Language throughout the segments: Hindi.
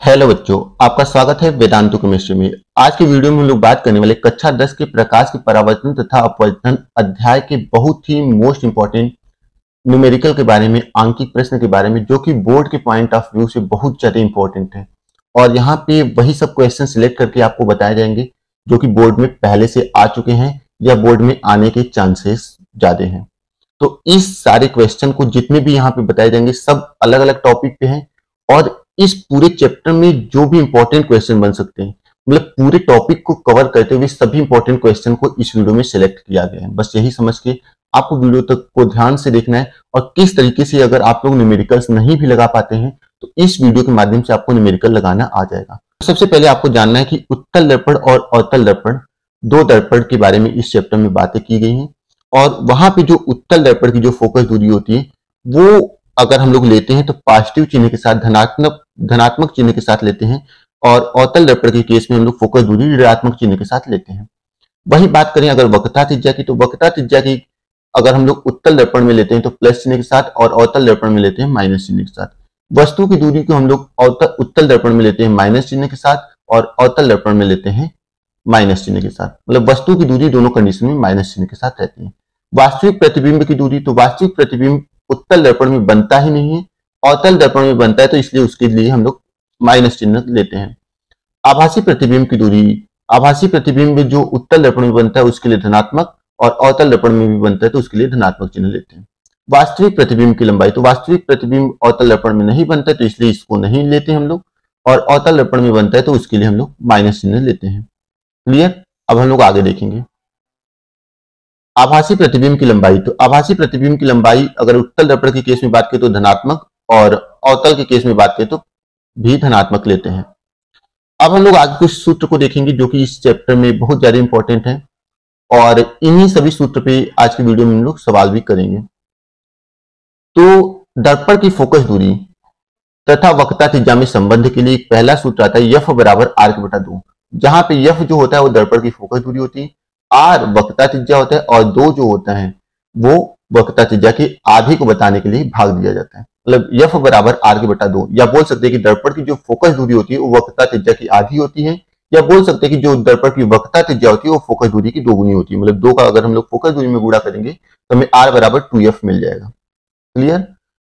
हेलो बच्चों, आपका स्वागत है वेदांतु केमिस्ट्री में। आज की वीडियो में हम लोग बात करने वाले कक्षा 10 के प्रकाश के परावर्तन तथा अपवर्तन अध्याय के बहुत ही मोस्ट इंपॉर्टेंट न्यूमेरिकल के बारे में, आंकिक प्रश्न के बारे में, जो कि बोर्ड के पॉइंट ऑफ व्यू से बहुत ज्यादा इंपॉर्टेंट है। और यहाँ पे वही सब क्वेश्चन सिलेक्ट करके आपको बताए जाएंगे जो कि बोर्ड में पहले से आ चुके हैं या बोर्ड में आने के चांसेस ज्यादा हैं। तो इस सारे क्वेश्चन को जितने भी यहाँ पे बताए जाएंगे सब अलग अलग टॉपिक पे हैं और इस पूरे चैप्टर में जो भी इंपॉर्टेंट क्वेश्चन बन सकते हैं, मतलब पूरे टॉपिक को कवर करते हुए सभी इंपॉर्टेंट क्वेश्चन को इस वीडियो में सिलेक्ट किया गया है। बस यही समझ के आपको वीडियो तक को ध्यान से देखना है और किस तरीके से अगर आप लोग न्यूमेरिकल्स नहीं भी लगा पाते हैं तो इस वीडियो के माध्यम से आपको न्यूमेरिकल लगाना आ जाएगा। तो सबसे पहले आपको जानना है कि उत्तल दर्पण और अवतल दर्पण, दो दर्पण के बारे में इस चैप्टर में बातें की गई हैं। और वहां पे जो उत्तल दर्पण की जो फोकस दूरी होती है वो अगर हम लोग लेते हैं तो पॉजिटिव चिन्ह के साथ धनात्मक चिन्ह के साथ लेते हैं, और अवतल दर्पण के केस में हम लोग फोकस दूरी ऋणात्मक चिन्ह के साथ लेते हैं। वही बात करें अगर वक्रता त्रिज्या की, तो वक्रता त्रिज्या की अगर हम लोग उत्तल दर्पण में लेते हैं तो प्लस चिन्ह के साथ और अवतल दर्पण में लेते हैं माइनस चिन्ह के साथ। वस्तु की दूरी को हम लोग उत्तल दर्पण में लेते हैं माइनस चिन्ह के साथ और अवतल दर्पण में लेते हैं माइनस चिन्ह के साथ। मतलब वस्तु की दूरी दोनों कंडीशन में माइनस चिन्ह के साथ रहती है। वास्तविक प्रतिबिंब की दूरी, तो वास्तविक प्रतिबिंब उत्तल दर्पण में बनता ही नहीं है, अवतल दर्पण में बनता है, तो इसलिए उसके लिए हम लोग माइनस चिन्ह लेते हैं। आभासी प्रतिबिंब की दूरी, आभासी प्रतिबिंब जो उत्तल दर्पण में बनता है उसके लिए धनात्मक और अवतल दर्पण में भी बनता है तो उसके लिए धनात्मक चिन्ह लेते हैं। वास्तविक प्रतिबिंब की लंबाई, तो वास्तविक प्रतिबिंब अवतल दर्पण में नहीं बनता है तो इसलिए इसको नहीं लेते हम लोग, और अवतल दर्पण में बनता है तो उसके लिए हम लोग माइनस चिन्ह लेते हैं। क्लियर? अब हम लोग आगे देखेंगे आभासी प्रतिबिंब की लंबाई। तो आभासी प्रतिबिंब की लंबाई अगर उत्तल दर्पण के केस में बात करें तो धनात्मक और अवतल के केस में बात करें तो भी धनात्मक लेते हैं। अब हम लोग आगे कुछ सूत्र को देखेंगे जो कि इस चैप्टर में बहुत ज्यादा इंपॉर्टेंट है और इन्हीं सभी सूत्र पे आज की वीडियो में हम लोग सवाल भी करेंगे। तो दर्पण की फोकस दूरी तथा वक्रता त्रिज्या में संबंध के लिए पहला सूत्र आता है F बराबर R के बटा 2, जहां पे F जो होता है वो दर्पण की फोकस दूरी होती है, R वक्रता त्रिज्या होता है और 2 जो होता है वो वक्रता त्रिज्या की आधी को बताने के लिए भाग दिया जाता है। मतलब F बराबर R के बटा 2, या बोल सकते हैं कि दर्पण की जो फोकस दूरी होती है वो वक्रता त्रिज्या की आधी होती है, या बोल सकते हैं कि जो दर्पण की वक्रता त्रिज्या होती है वो फोकस दूरी की दोगुनी होती है। मतलब 2 का अगर हम लोग फोकस दूरी में गुणा करेंगे तो हमें R बराबर 2F मिल जाएगा। क्लियर?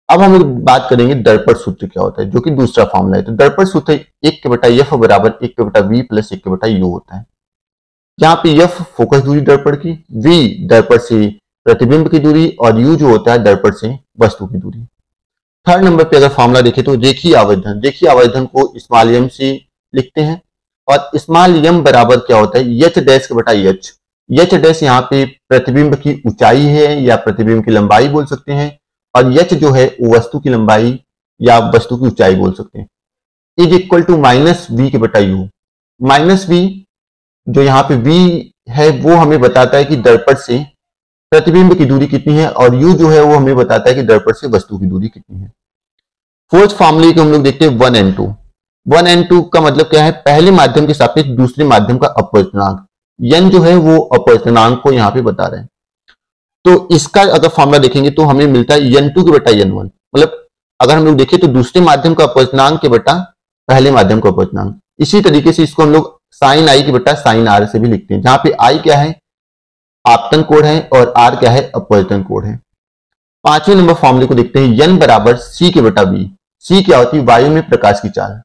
अब हम लोग बात करेंगे दर्पण सूत्र क्या होता है, जो कि दूसरा फॉर्मूला है। तो दर्पण सूत्र 1 के बटा F बराबर 1 के बटा V प्लस 1 के बटा U होता है, जहां पे F फोकस दूरी दर्पण की, V दर्पण से प्रतिबिंब की दूरी और U जो होता है दर्पण से वस्तु की दूरी। थर्ड नंबर पे अगर फॉर्मूला देखें तो रेखीय आवर्धन, रेखीय आवर्धन को स्मॉल m से लिखते हैं और स्मॉल m बराबर क्या होता है h डैश के बटा h। h डैश यहाँ पे प्रतिबिंब की ऊंचाई है या प्रतिबिंब की लंबाई बोल सकते हैं, और h जो है वो वस्तु की लंबाई या वस्तु की ऊंचाई बोल सकते हैं, is equal to minus v के बटा u। माइनस v जो यहाँ पे v है वो हमें बताता है कि दर्पण से प्रतिबिंब की दूरी कितनी है, और u जो है वो हमें बताता है कि दर्पण से वस्तु की दूरी कितनी है। फोर्थ फॉर्मूले को हम लोग देखते हैं 1n2। 1n2 का मतलब क्या है? पहले माध्यम के सापेक्ष दूसरे माध्यम का अपवर्तनांक, n जो है वो अपवर्तनांक को यहाँ पे बता रहे हैं। तो इसका अगर फॉर्मूला देखेंगे तो हमें मिलता है n2 के बटा n1। मतलब अगर हम लोग देखें तो दूसरे माध्यम का अपवर्तनांक के बटा पहले माध्यम का अपवर्तनांक। इसी तरीके से इसको हम लोग साइन i के बटा साइन r से भी लिखते हैं, जहां पे i क्या है? आपतन कोण है और r क्या है? अपवर्तन कोण है। पांचवें नंबर फॉर्मूले को देखते हैं n बराबर c के बटा v। c क्या होती है? वायु में प्रकाश की चाल,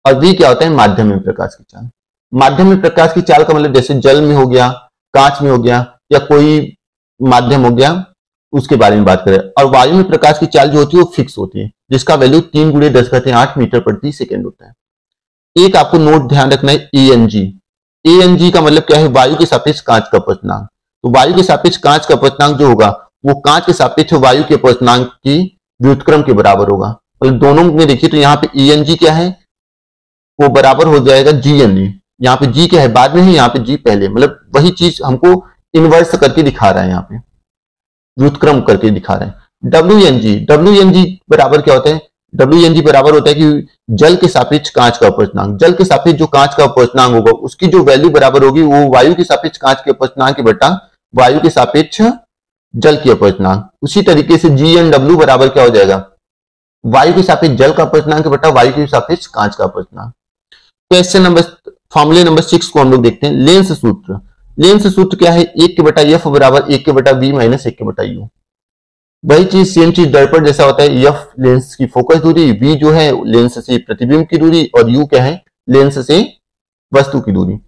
और v क्या होता है? माध्यम में प्रकाश की चाल। माध्यम में प्रकाश की चाल का मतलब जैसे जल में हो गया, कांच में हो गया, या कोई माध्यम हो गया, उसके बारे में बात करें। और वायु में प्रकाश की चाल जो होती है वो फिक्स होती है, जिसका वैल्यू 3 × 10⁸ मीटर प्रति सेकेंड होता है। एक आपको नोट ध्यान रखना है ENG। ENG का मतलब क्या है? वायु के सापेक्ष कांच का अपवर्तनांक। तो वायु के सापेक्ष कांच का अपवर्तनांक जो होगा वो कांच के सापेक्ष वायु के अपवर्तनांक की व्युत्क्रम के बराबर होगा। मतलब दोनों में देखिए तो यहाँ पे ENG क्या है? वो बराबर हो जाएगा GNE। यहाँ पे G क्या है? बाद में है, यहाँ पे G पहले। मतलब वही चीज हमको इनवर्स करके दिखा रहा है, यहाँ पे व्युत्क्रम करके दिखा रहे हैं। WNG बराबर क्या होता है? WNG बराबर होता है कि जल के सापेक्ष कांच का अपवर्तनांक। जल के सापेक्ष जो कांच का अपवर्तनांक होगा उसकी जो वैल्यू बराबर होगी वो वायु के सापेक्ष कांच के अपवर्तनांक के बटा वायु के सापेक्ष जल की अपवर्तनांक। उसी तरीके से GNW बराबर क्या हो जाएगा? वायु के सापेक्ष जल का अपवर्तनांक बटा वायु के सापेक्ष कांच का अपवर्तनांक। क्वेश्चन नंबर फॉर्मूले नंबर 6 को हम लोग देखते हैं। लेंस सूत्र। लेंस सूत्र क्या है? 1/f बराबर 1/v माइनस 1/u। वही चीज सेम चीज दर्पण जैसा होता है। f लेंस की फोकस दूरी, v जो है लेंस से प्रतिबिंब की दूरी और u क्या है? लेंस से वस्तु की दूरी।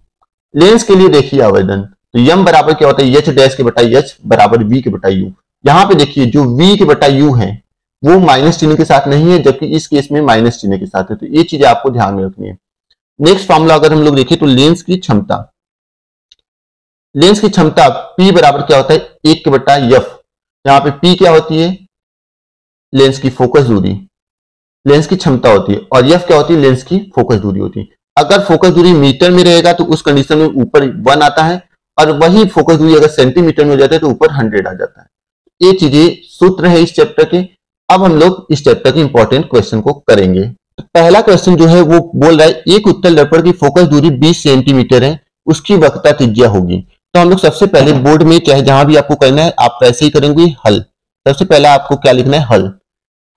लेंस के लिए देखिए आवेदन, तो m बराबर क्या होता है? h डैश के बटा h बराबर v के बटा u। यहाँ पे देखिए जो v के बटा u है वो माइनस चिन्ह के साथ नहीं है, जबकि इस केस में माइनस चिन्ह के साथ है। तो ये चीजें आपको ध्यान में रखनी है। नेक्स्ट फॉर्मूला अगर हम लोग देखें तो लेंस की क्षमता। लेंस की क्षमता P बराबर क्या होता है? 1/f। यहाँ पे P क्या होती है? लेंस की फोकस दूरी, लेंस की क्षमता होती है, और f क्या होती है? लेंस की फोकस दूरी होती है। अगर फोकस दूरी मीटर में रहेगा तो उस कंडीशन में ऊपर 1 आता है, और वही फोकस दूरी अगर सेंटीमीटर में हो जाता है तो ऊपर 100 आ जाता है। ये चीजें सूत्र है इस चैप्टर के। अब हम लोग इस चैप्टर के इंपॉर्टेंट क्वेश्चन को करेंगे। तो पहला क्वेश्चन जो है वो बोल रहा है एक उत्तल दर्पण की फोकस दूरी 20 सेंटीमीटर है, उसकी वक्रता त्रिज्या होगी। तो हम लोग सबसे पहले बोर्ड में चाहे जहां भी आपको करना है आप वैसे ही करेंगे हल। सबसे पहला आपको क्या लिखना है? हल।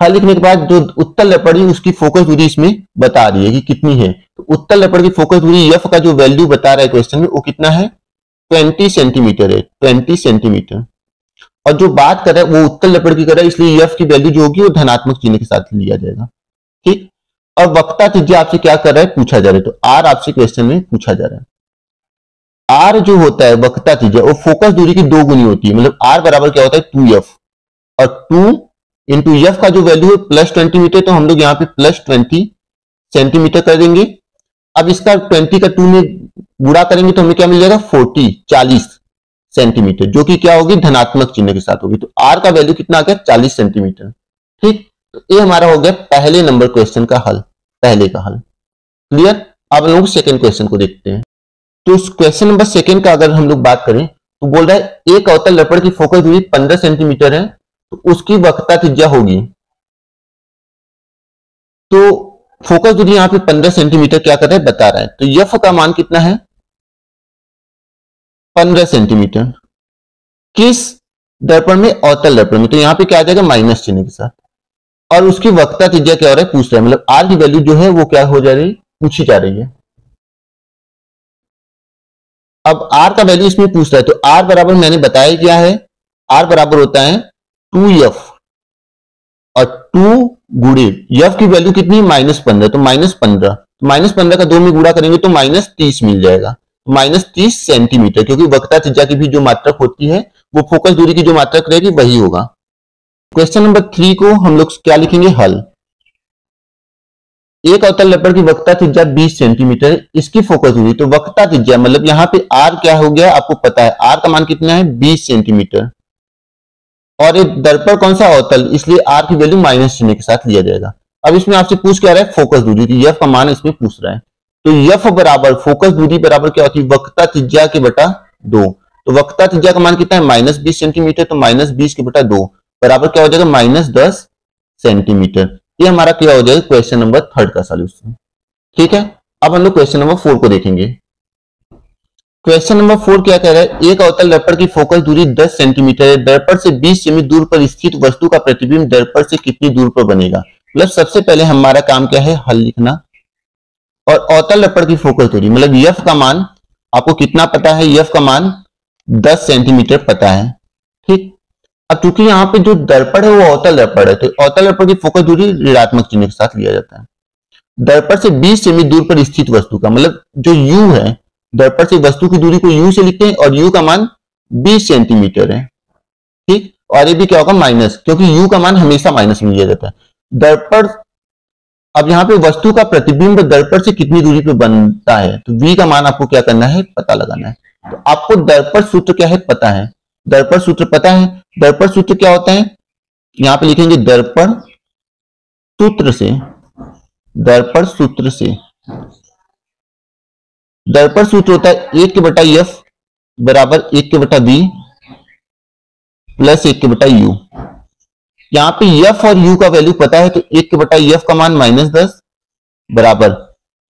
हल लिखने के बाद जो उत्तल दर्पण है उसकी फोकस दूरी इसमें बता रही है कि कितनी है। तो उत्तल दर्पण की फोकस दूरी f का जो वैल्यू बता रहा है क्वेश्चन में वो कितना है? 20 सेंटीमीटर है, 20 सेंटीमीटर। और जो बात कर रहा है वो उत्तल दर्पण की कर रहा है, इसलिए f की वैल्यू जो होगी वो धनात्मक चिन्ह के साथ लिया जाएगा। ठीक। और वक्रता त्रिज्या आपसे क्या कर रहा है? पूछा जा रहा है। तो r आपसे क्वेश्चन में पूछा जा रहा है। r जो होता है वक्रता त्रिज्या वो फोकस दूरी की 2 गुनी होती है। मतलब r बराबर क्या होता है? 2f। और 2 इंटू f का जो वैल्यू है +20 मीटर, तो हम लोग यहाँ पे +20 सेंटीमीटर कर देंगे। अब इसका 20 का 2 में गुणा करेंगे तो हमें क्या मिल जाएगा? 40 सेंटीमीटर, जो कि क्या होगी? धनात्मक चिन्ह के साथ होगी। तो r का वैल्यू कितना आ गया? 40 सेंटीमीटर। ठीक। तो ये हमारा हो गया पहले नंबर क्वेश्चन का हल, पहले का हल। क्लियर। अब हम लोग सेकंड क्वेश्चन को देखते हैं। तो क्वेश्चन नंबर सेकंड का अगर हम लोग बात करें तो बोल रहा है एक अवतल दर्पण की फोकस दूरी 15 सेंटीमीटर है, तो उसकी वक्रता त्रिज्या होगी। तो फोकस दूरी यहां पे 15 सेंटीमीटर क्या कर रहा है? बता रहा है। तो f का मान कितना है? 15 सेंटीमीटर। किस दर्पण में? अवतल दर्पण में। तो यहां पे क्या आ जाएगा? माइनस चिन्ह के साथ। और उसकी वक्रता त्रिज्या क्या हो रहा है? पूछ रहा है। मतलब r की वैल्यू जो है वो क्या हो जा रही है? पूछी जा रही है। अब r का वैल्यू इसमें पूछ रहा है, तो r बराबर मैंने बताया क्या है? r बराबर होता है 2f, और 2 गुणे f की वैल्यू कितनी? -15। तो -15, -15 का 2 में गुणा करेंगे तो -30 मिल जाएगा। -30 सेंटीमीटर, क्योंकि वक्रता त्रिज्या की भी जो मात्रक होती है वो फोकस दूरी की जो मात्रक रहेगी वही होगा। क्वेश्चन नंबर 3 को हम लोग क्या लिखेंगे? हल। एक अवतल दर्पण की वक्रता त्रिज्या 20 सेंटीमीटर, इसकी फोकस दूरी, तो वक्रता त्रिज्या मतलब यहाँ पे r क्या हो गया? आपको पता है r का मान कितना है? 20 सेंटीमीटर। और एक दर्पण कौन सा? अवतल, इसलिए r की वैल्यू माइनस चिन्ह के साथ लिया जाएगा। अब इसमें आपसे पूछ क्या रहा है? फोकस दूरी। तो f का मान इसमें पूछ रहा है। तो f बराबर फोकस दूरी बराबर क्या होती है? वक्रता त्रिज्या के बटा 2। तो वक्रता त्रिज्या का मान कितना है? -20 सेंटीमीटर। तो -20 के बटा 2 बराबर क्या हो जाएगा? -10 सेंटीमीटर। ये हमारा क्या हो जाएगा? क्वेश्चन नंबर 3 का सॉल्यूशन। ठीक है। अब हम लोग क्वेश्चन नंबर 4 को देखेंगे। क्वेश्चन नंबर 4 क्या कह रहा है? एक अवतल दर्पण की फोकस दूरी 10 सेंटीमीटर है। दर्पण से 20 सेमी दूर पर स्थित वस्तु का प्रतिबिंब दर्पण से कितनी दूर पर बनेगा? मतलब सबसे पहले हमारा काम क्या है? हल लिखना। और अवतल दर्पण की फोकस दूरी मतलब f का मान आपको कितना पता है? f का मान 10 सेंटीमीटर पता है। ठीक। अब चूंकि यहाँ पे जो दर्पण है वो अवतल दर्पण है, तो अवतल दर्पण की फोकस दूरी ऋणात्मक चिन्ह के साथ लिया जाता है। दर्पण से 20 सेमी दूर पर स्थित वस्तु का मतलब जो u है, दर्पण से वस्तु की दूरी को u से लिखते हैं, और u का मान 20 सेंटीमीटर है। ठीक। और ये भी क्या होगा? माइनस, क्योंकि u का मान हमेशा माइनस में लिया जाता है। दर्पण, अब यहाँ पे वस्तु का प्रतिबिंब दर्पण से कितनी दूरी पे बनता है, तो v का मान आपको क्या करना है? पता लगाना है। तो आपको दर्पण सूत्र क्या है? पता है। दर्पण सूत्र पता है। दर्पण सूत्र क्या होता है? यहां पे लिखेंगे दर्पण सूत्र से। दर्पण सूत्र से दर्पण सूत्र होता है 1/f बराबर 1/b प्लस 1/u। यहां पे f और u का वैल्यू पता है, तो 1/f का मान -10 बराबर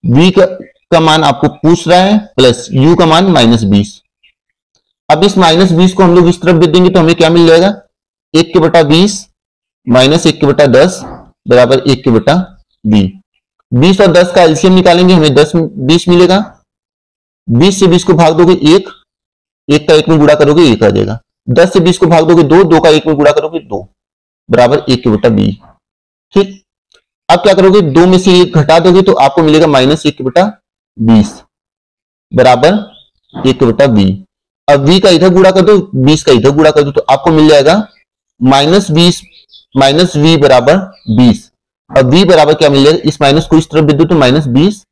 v का मान आपको पूछ रहा है प्लस u का मान -20। अब इस -20 को हम लोग इस तरफ दे देंगे तो हमें क्या मिल जाएगा? 1/20 -1/10 बराबर 1 के बटा बी। 20 और 10 का एलसीएम निकालेंगे, हमें 10 20 मिलेगा। 20 से 20 को भाग दोगे 1, 1 का 1 में गुणा करोगे 1 आ जाएगा। 10 से 20 को भाग दोगे 2, 2 का 1 में गुणा करोगे 2, बराबर 1 के बटा बी। ठीक, अब क्या करोगे, 2 में से 1 घटा दोगे तो आपको मिलेगा -1 के बटा 20, बराबर 1 के बटा बी। अब v का इधर गुणा कर दो, 20 का इधर गुणा कर दो, तो आपको मिल जाएगा -20 माइनस वी बराबर 20। अब v बराबर क्या मिल जाएगा, इस माइनस को इस तरफ भेज दो तो -20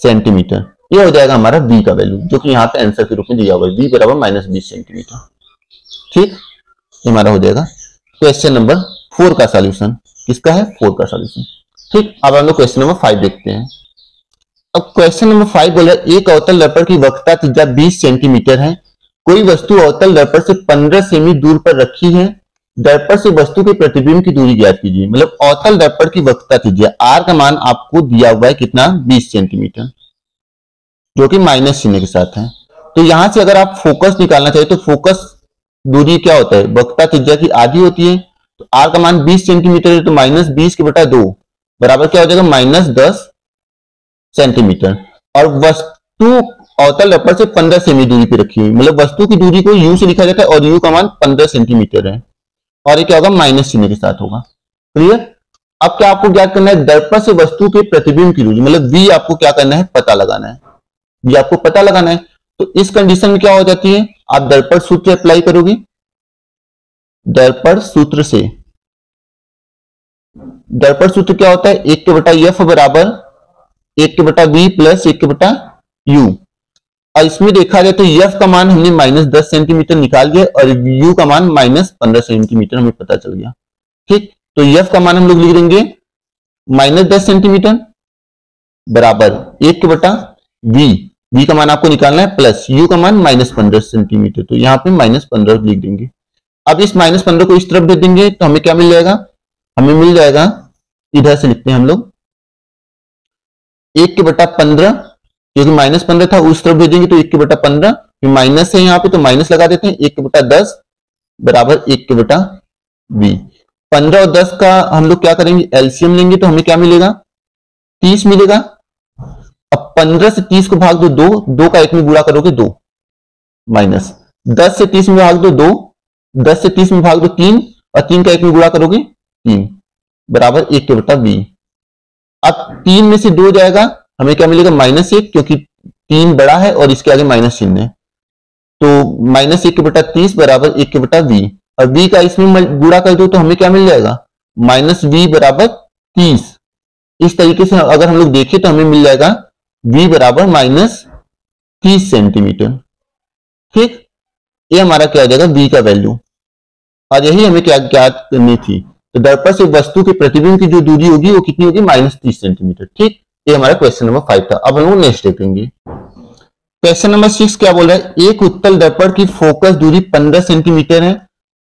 सेंटीमीटर। ये हो जाएगा हमारा v का वैल्यू, जो कि यहाँ पे आंसर के रूप में दिया हुआ है, v बराबर -20 सेंटीमीटर। ठीक, ये हमारा हो जाएगा क्वेश्चन नंबर 4 का सॉल्यूशन। किसका है, 4 का सॉल्यूशन। ठीक, अब हम लोग क्वेश्चन नंबर 5 देखते हैं। अब क्वेश्चन नंबर 5 बोल रहा है, एक अवतल दर्पण की वक्रता त्रिज्या 20 सेंटीमीटर है। कोई वस्तु अवतल दर्पण से 15 सेमी दूर पर रखी है। दर्पण से वस्तु के प्रतिबिंब की दूरी ज्ञात कीजिए। मतलब अवतल दर्पण की वक्रता त्रिज्या आर का मान आपको दिया हुआ है कितना, 20 सेंटीमीटर, जो कि माइनस चिन्ह के साथ है। तो यहां से अगर आप फोकस निकालना चाहिए तो फोकस दूरी क्या होता है, वक्रता त्रिज्या की आधी होती है। तो आर का मान 20 सेंटीमीटर है, तो -20 के बटा 2 बराबर क्या हो जाएगा, -10 सेंटीमीटर। और वस्तु अवतल दर्पण से 15 सेमी दूरी पे रखी हुई, मतलब वस्तु की दूरी को u से लिखा जाता है और u का मान 15 सेंटीमीटर है, और ये क्या होगा, माइनस चिन्ह के साथ होगा। क्लियर। अब क्या आपको ज्ञात करना है, दर्पण से वस्तु के प्रतिबिंब की दूरी, मतलब v आपको क्या करना है, पता लगाना है। v आपको पता लगाना है। तो इस कंडीशन में क्या हो जाती है, आप दर्पण सूत्र अप्लाई करोगे। दर्पण सूत्र से, दर्पण सूत्र क्या होता है, 1 के बटा एफ बराबर 1 के बटा बी प्लस 1 के बटा यू। और इसमें देखा जाए तो एफ का मान हमने -10 सेंटीमीटर निकाल दिया और यू का मान -15 सेंटीमीटर हमें पता चल गया। ठीक, तो एफ का मान हम लोग लिख देंगे -10 सेंटीमीटर बराबर 1 के बटा वी का मान आपको निकालना है, प्लस यू का मान -15 सेंटीमीटर, तो यहाँ पे -15 लिख देंगे। अब इस -15 को इस तरफ भेज देंगे तो हमें क्या मिल जाएगा, हमें मिल जाएगा, इधर से लिखते हैं हम लोग 1 के बटा 15, क्योंकि -15 था, उस तरफ भेजेंगे तो 1 के बटा 15, माइनस है यहाँ पे तो माइनस लगा देते हैं, 1 के बटा 10 बराबर 1 के बटा बी। 15 और 10 का हम लोग क्या करेंगे, एलसीएम लेंगे तो हमें क्या मिलेगा, 30 मिलेगा। अब 15 से 30 को भाग दो 2 का 1 में गुणा करोगे 2, माइनस 10 से 30 में भाग दो 2, 10 से 30 में भाग दो 3, और 3 का 1 में गुणा करोगे 3, बराबर 1 के बटा बी। अब 3 में से 2 जाएगा, हमें क्या मिलेगा, -1, क्योंकि 3 बड़ा है और इसके आगे माइनस चिन्ह है, तो -1 के बटा 30 बराबर 1 के बटा बी। और बी का इसमें गुणा कर दो तो हमें क्या मिल जाएगा, -v बराबर 30। इस तरीके से अगर हम लोग देखें तो हमें मिल जाएगा v बराबर -30 सेंटीमीटर। ठीक, ये हमारा क्या हो जाएगा, v का वैल्यू। और यही हमें क्या ज्ञात करनी थी, तो दर्पण से वस्तु के प्रतिबिंब की जो दूरी होगी वो कितनी होगी, -30 सेंटीमीटर। ठीक, ये हमारा क्वेश्चन नंबर 5 था। अब हम लोग नेक्स्ट देखेंगे। क्वेश्चन नंबर 6 क्या बोल रहा है, एक उत्तल दर्पण की फोकस दूरी 15 सेंटीमीटर है।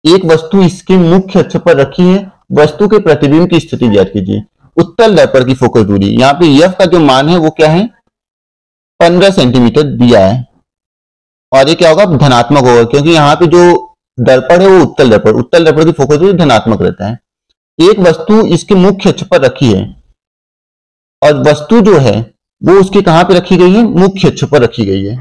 एक वस्तु इसके मुख्य अक्ष पर रखी है। वस्तु के प्रतिबिंब की स्थिति ज्ञात कीजिए। उत्तल दर्पण की फोकस दूरी, यहाँ पे एफ का जो मान है वो क्या है, 15 सेंटीमीटर दिया है, और ये क्या होगा, धनात्मक होगा, क्योंकि यहाँ पे जो दर्पण है वो उत्तल दर्पण की फोकस दूरी धनात्मक रहता है। एक वस्तु इसके मुख्य अक्ष पर रखी है, और वस्तु जो है वो उसके कहां पे रखी गई है, मुख्य अक्ष पर रखी गई है।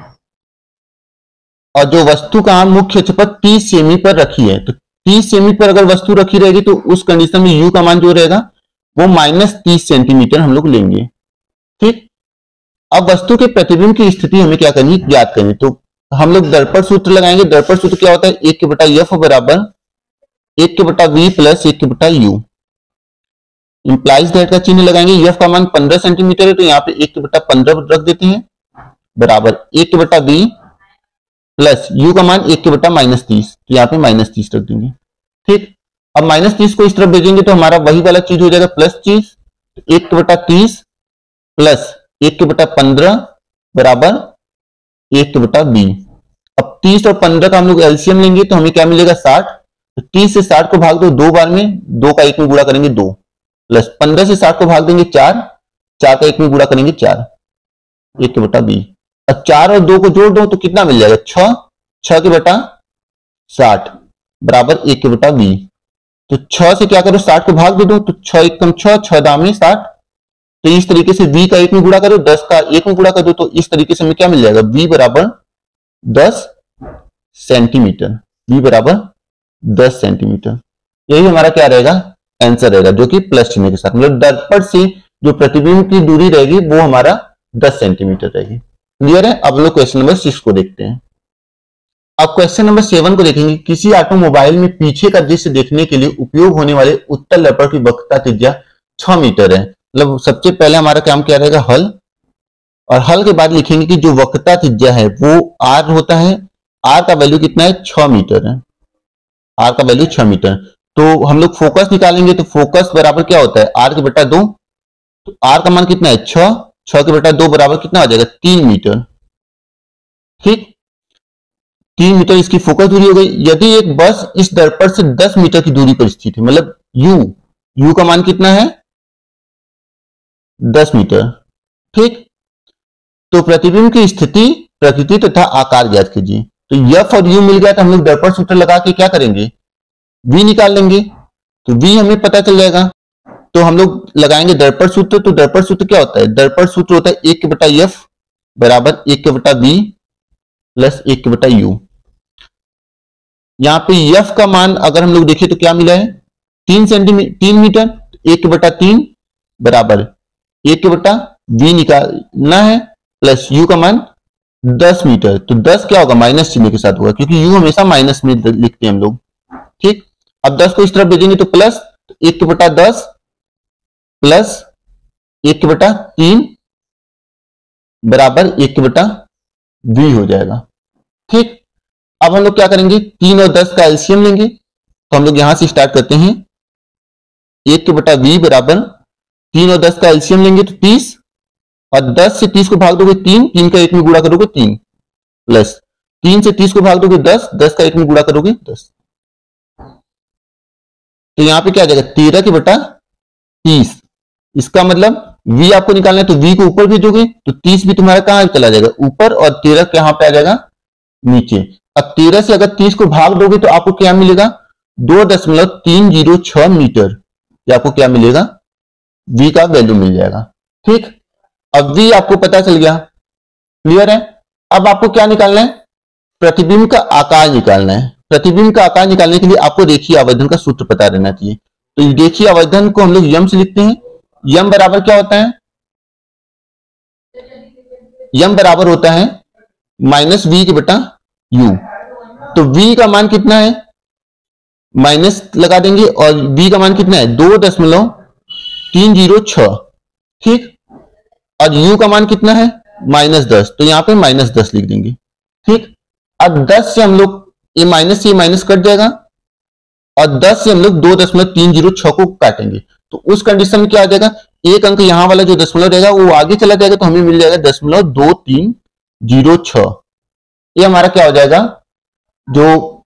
और जो वस्तु का मुख्य अक्ष पर 30 सेमी पर रखी है, तो 30 सेमी पर अगर वस्तु रखी रहेगी तो उस कंडीशन में यू का मान जो रहेगा वो -30 सेंटीमीटर हम लोग लेंगे। ठीक, अब वस्तु के प्रतिबिंब की स्थिति हमें क्या करनी है, ज्ञात करनी। तो हम लोग दर्पण सूत्र लगाएंगे। दर्पण सूत्र क्या होता है, 1 के बटा एफ बराबर 1 के बटा वी प्लस 1 के बटा यू। इंप्लाइज दैट का चिन्ह लगाएंगे। एफ का मान 15 सेंटीमीटर है, तो यहाँ पे 1 के बटा 15 रख देते हैं, बराबर 1 के बटा बी प्लस यू का मान 1 के बटा -30, तो यहाँ पे -30 रख देंगे। ठीक, अब -30 को इस तरफ भेजेंगे तो हमारा वही वाला चीज हो जाएगा, प्लस चीज, 1 के बटा 30 प्लस 1 के बटा 15 बराबर 1 के बटा बी। अब 30 और 15 का हम लोग एलसीएम लेंगे तो हमें क्या मिलेगा, 60। तो 30 से 60 को भाग दो 2 बार में, 2 का 1 में गुणा करेंगे 2, प्लस 15 से 60 को भाग देंगे 4, 4 का 1 में गुणा करेंगे 4, 1 के बटा बी। अब 4 और 2 को जोड़ दो तो कितना मिल जाएगा, 6 के बटा 60 बराबर 1 के बटा बी। तो 6 से क्या करो 60 को भाग दे दो, तो 6 एकम 6, 6 दाम 60। तो इस तरीके से v का 1 में गुणा करो, 10 का 1 में गुणा कर दो, तो इस तरीके से हमें क्या मिल जाएगा, v बराबर 10 सेंटीमीटर। v बराबर 10 सेंटीमीटर। यही हमारा क्या रहेगा, आंसर रहेगा, जो कि प्लस चिन्ह के साथ, मतलब दर्पण से जो प्रतिबिंब की दूरी रहेगी वो हमारा 10 सेंटीमीटर रहेगी। क्लियर है। अब लोग क्वेश्चन नंबर 6 को देखते हैं। अब क्वेश्चन नंबर 7 को देखेंगे। किसी ऑटोमोबाइल में पीछे का दृश्य देखने के लिए उपयोग होने वाले उत्तल दर्पण की वक्रता त्रिज्या 6 मीटर है। मतलब सबसे पहले हमारा काम क्या रहेगा, हल, और हल के बाद लिखेंगे कि जो वक्रता त्रिज्या है वो r होता है। r का वैल्यू कितना है, 6 मीटर है। r का वैल्यू 6 मीटर। तो हम लोग फोकस निकालेंगे, तो फोकस बराबर क्या होता है, r के बटा 2। तो r का मान कितना है, 6, 6 के बटा 2 बराबर कितना आ जाएगा, 3 मीटर। ठीक, 3 मीटर इसकी फोकस दूरी हो गई। यदि एक बस इस दर्पण से 10 मीटर की दूरी पर स्थित है, मतलब u का मान कितना है, 10 मीटर। ठीक, तो प्रतिबिंब की स्थिति, प्रकृति तथा आकार ज्ञात कीजिए। तो f और u मिल गया, तो हम लोग दर्पण सूत्र लगा के क्या करेंगे, v निकाल लेंगे। तो v हमें पता चल जाएगा, तो हम लोग लगाएंगे दर्पण सूत्र। तो दर्पण सूत्र क्या होता है, दर्पण सूत्र होता है 1 के बटा f बराबर 1 के बटा v प्लस 1 के बटा u। यहां पे f का मान अगर हम लोग देखें तो क्या मिला है, 3 मीटर। 1 के बटा 3 बराबर 1 के बटा v निकालना है, प्लस u का मान 10 मीटर। तो 10 क्या होगा, माइनस चिन्ह के साथ होगा, क्योंकि u हमेशा माइनस में लिखते हैं हम लोग। ठीक, अब 10 को इस तरफ भेजेंगे तो प्लस 1 के बटा 10 प्लस 1 के बटा 3 बराबर 1 के बटा v हो जाएगा। ठीक, अब हम लोग क्या करेंगे, 3 और 10 का एलसीएम लेंगे। तो हम लोग यहां से स्टार्ट करते हैं, 1 के बटा v बराबर 3 और 10 का एलसीएम लेंगे तो 30, और 10 से 30 को भाग दोगे 3, 3 का 1 में गुणा करोगे 3, प्लस 3 से 30 को भाग दोगे 10, 10 का 1 में गुणा करोगे 10। तो यहां पे क्या आ जाएगा, 13 के बटा 30। इसका मतलब v आपको निकालना है, तो v को ऊपर भेजोगे तो 30 भी तुम्हारा कहां चला जाएगा, ऊपर, और 13 कहां पे आ जाएगा, नीचे। अब 13 से अगर 30 को भाग दोगे तो आपको क्या मिलेगा, 2.306 मीटर। ये आपको क्या मिलेगा, v का वैल्यू मिल जाएगा। ठीक, अब v आपको पता चल गया। क्लियर है। अब आपको क्या निकालना है, प्रतिबिंब का आकार निकालना है। प्रतिबिंब का आकार निकालने के लिए आपको रेखीय आवर्धन का सूत्र पता रहना चाहिए। तो रेखीय आवर्धन को हम लोग यम से लिखते हैं। यम बराबर क्या होता है, यम बराबर होता है माइनस v के बटा u। तो v का मान कितना है, माइनस लगा देंगे, और v का मान कितना है, 2.306। ठीक, और u का मान कितना है, -10। तो यहां पे -10 लिख देंगे। ठीक, अब 10 से हम लोग ये माइनस से माइनस कट जाएगा, और 10 से हम लोग 2.306 को काटेंगे। तो उस कंडीशन में क्या आ जाएगा, एक अंक यहां वाला जो दशमलव रहेगा वो आगे चला जाएगा, तो हमें मिल जाएगा 0.2306। ये हमारा क्या हो जाएगा, जो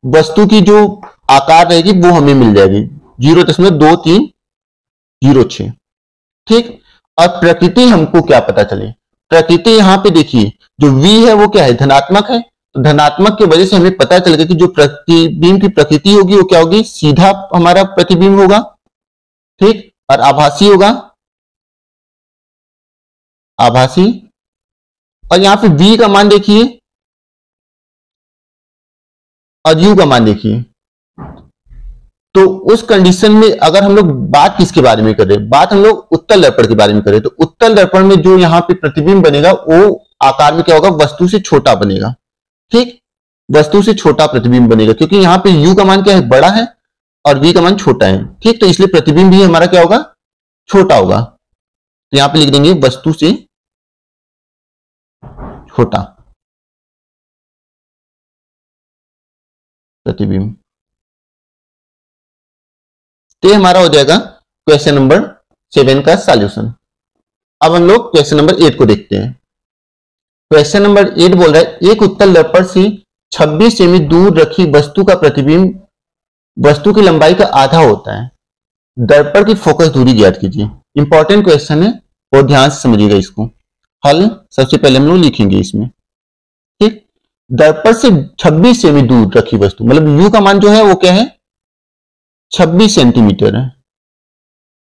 वस्तु की जो आकार रहेगी वो हमें मिल जाएगी 0.2306। ठीक, और प्रकृति हमको क्या पता चले, प्रकृति यहां पे देखिए जो v है वो क्या है, धनात्मक है। तो धनात्मक की वजह से हमें पता चलेगा कि जो प्रतिबिंब की प्रकृति होगी वो क्या होगी, सीधा हमारा प्रतिबिंब होगा। ठीक, और आभासी होगा, आभासी। और यहां पे v का मान देखिए और u का मान देखिए। तो उस कंडीशन में अगर हम लोग बात किसके बारे में करें, बात हम लोग उत्तल दर्पण के बारे में करें, तो उत्तल दर्पण में जो यहाँ पे प्रतिबिंब बनेगा वो आकार में क्या होगा, वस्तु से छोटा बनेगा। ठीक, वस्तु से छोटा प्रतिबिंब बनेगा, क्योंकि यहाँ पे u का मान क्या है, बड़ा है, और v का मान छोटा है। ठीक, तो इसलिए प्रतिबिंब भी हमारा क्या होगा, छोटा होगा। तो यहां पे लिख देंगे वस्तु से छोटा प्रतिबिंब। तो ये हमारा हो जाएगा क्वेश्चन नंबर 7 का सॉल्यूशन। अब हम लोग क्वेश्चन नंबर 8 को देखते हैं। क्वेश्चन नंबर 8 बोल रहा है, एक उत्तल दर्पण से 26 सेमी दूर रखी वस्तु का प्रतिबिंब वस्तु की लंबाई का आधा होता है। दर्पण की फोकस दूरी ज्ञात कीजिए। इंपॉर्टेंट क्वेश्चन है और ध्यान से समझिएगा इसको। हल सबसे पहले हम लोग लिखेंगे इसमें। ठीक, दर्पण से 26 सेमी दूर रखी वस्तु, मतलब u का मान जो है वो क्या है, 26 सेंटीमीटर है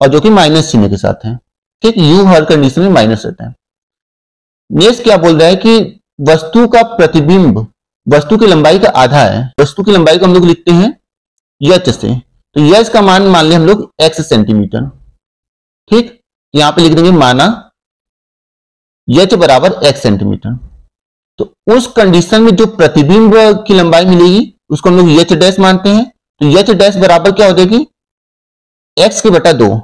और जो कि माइनस चिन्ह के साथ है। ठीक, यू हर कंडीशन में माइनस रहता है। नेक्स्ट क्या बोल रहा है कि वस्तु का प्रतिबिंब वस्तु की लंबाई का आधा है। वस्तु की लंबाई को हम लोग लिखते हैं यच से, तो यच का मान मान ले हम लोग x सेंटीमीटर। ठीक, यहां पे लिख देंगे माना यच बराबर x सेंटीमीटर। तो उस कंडीशन में जो प्रतिबिंब की लंबाई मिलेगी उसको हम लोग यच डैश मानते हैं। तो यच डैश बराबर क्या हो जाएगी x के बटा 2,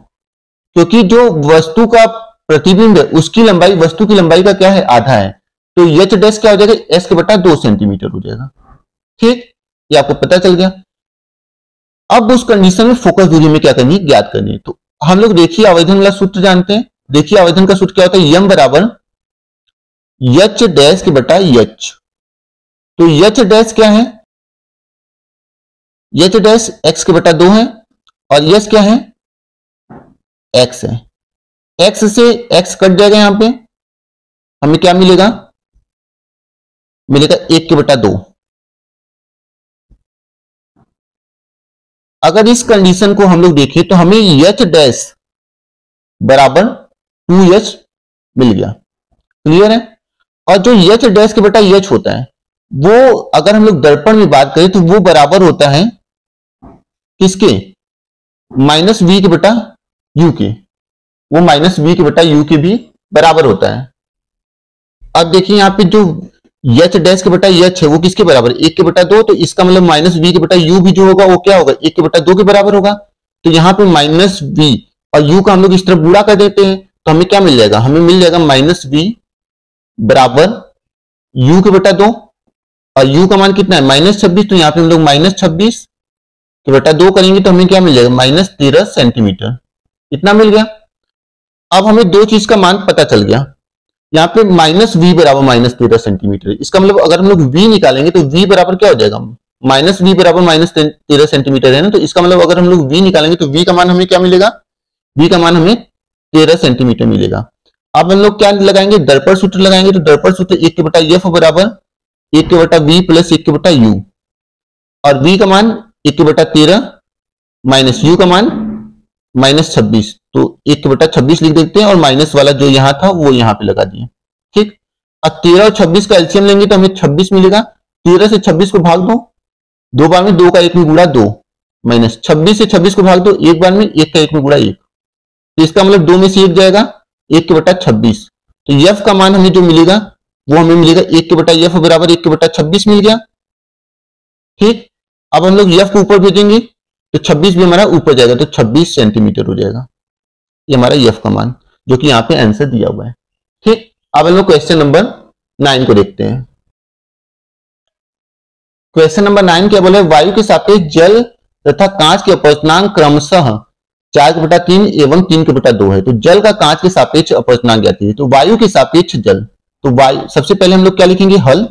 क्योंकि जो वस्तु का प्रतिबिंब है उसकी लंबाई वस्तु की लंबाई का क्या है आधा है, तो यच डैश क्या हो जाएगा x के बटा 2 सेंटीमीटर हो जाएगा। ठीक, ये आपको पता चल गया। अब उस कंडीशन में फोकस दूरी में क्या करनी है, ज्ञात करनी है। तो हम लोग देखिए आवेदन वाला सूत्र जानते हैं। देखिए आवेदन का सूत्र क्या होता है, यम बराबर यच डैश के बटा यच। तो यच डैश क्या है, यच डैश x के बटा 2 है और यच क्या है x है। x से x कट जाएगा, यहां पे हमें क्या मिलेगा, मिलेगा 1 के बटा 2। अगर इस कंडीशन को हम लोग देखें तो हमें यच डैश बराबर 2h मिल गया। क्लियर है। और जो यच डैश के बटा यच होता है वो अगर हम लोग दर्पण में बात करें तो वो बराबर होता है किसके, माइनस v के बटा u के। वो माइनस v के बटा u के भी बराबर होता है। अब देखिए यहां पे जो यच डैश के बटा यच है वो किसके बराबर, 1 के बटा 2। तो इसका मतलब माइनस v के बटा u भी जो होगा वो क्या होगा 1 के बटा 2 के बराबर होगा। तो यहाँ पे माइनस v और u का हम लोग इस तरफ गुणा कर देते हैं तो हमें क्या मिल जाएगा, हमें मिल जाएगा माइनस v बराबर u के बटा 2 और u का मान कितना है माइनस 26। तो यहाँ पे हम लोग माइनस 26 के बटा 2 करेंगे तो हमें क्या मिल जाएगा माइनस 13 सेंटीमीटर। इतना मिल गया। अब हमें दो चीज का मान पता चल गया। यहाँ पे माइनस v बराबर माइनस 13 सेंटीमीटर। इसका मतलब अगर हम लोग v निकालेंगे तो v बराबर क्या हो जाएगा, माइनस v बराबर माइनस 13 सेंटीमीटर है ना। तो इसका मतलब अगर हम लोग v निकालेंगे तो v का मान हमें क्या मिलेगा, v का मान हमें 13 सेंटीमीटर मिलेगा। अब हम लोग क्या लगाएंगे, दर्पण सूत्र लगाएंगे। तो दर्पण सूत्र 1 के बटा f बराबर 1 के बटा v प्लस 1 के बटा u और v का मान 1 के बटा 13 माइनस u का मान माइनस 26। तो 1 के बटा 26 लिख देते हैं और माइनस वाला जो यहां था वो यहां पे लगा दिए। ठीक, अब 13 और 26 का एलसीएम लेंगे तो हमें 26 मिलेगा। 13 से 26 को भाग दो, 2 बार में 2 का 1 में गुणा 2 माइनस 26 से 26 को भाग दो, 1 बार में 1 का 1 में गुणा 1। तो इसका मतलब 2 में से 1 जाएगा, 1 के बटा 26। तो f का मान हमें जो मिलेगा वो हमें मिलेगा 1 के बटा f बराबर 1 के बटा 26 मिल गया। ठीक, अब हम लोग f को ऊपर भेजेंगे तो 26 भी हमारा ऊपर जाएगा तो 26 सेंटीमीटर हो जाएगा। ये हमारा f का मान जो कि यहाँ पे आंसर दिया हुआ है। ठीक, अब हम लोग क्वेश्चन नंबर 9 को देखते हैं। क्वेश्चन नंबर 9 क्या बोले, वायु के सापेक्ष जल तथा कांच के अपवर्तनांक क्रमशः 4 के बटा 3 एवं 3 के बटा 2 है। तो जल का कांच के सापेक्ष अपवर्तनांक ज्ञात कीजिए। तो वायु के सापेक्ष जल, तो वायु सबसे पहले हम लोग क्या लिखेंगे, हल।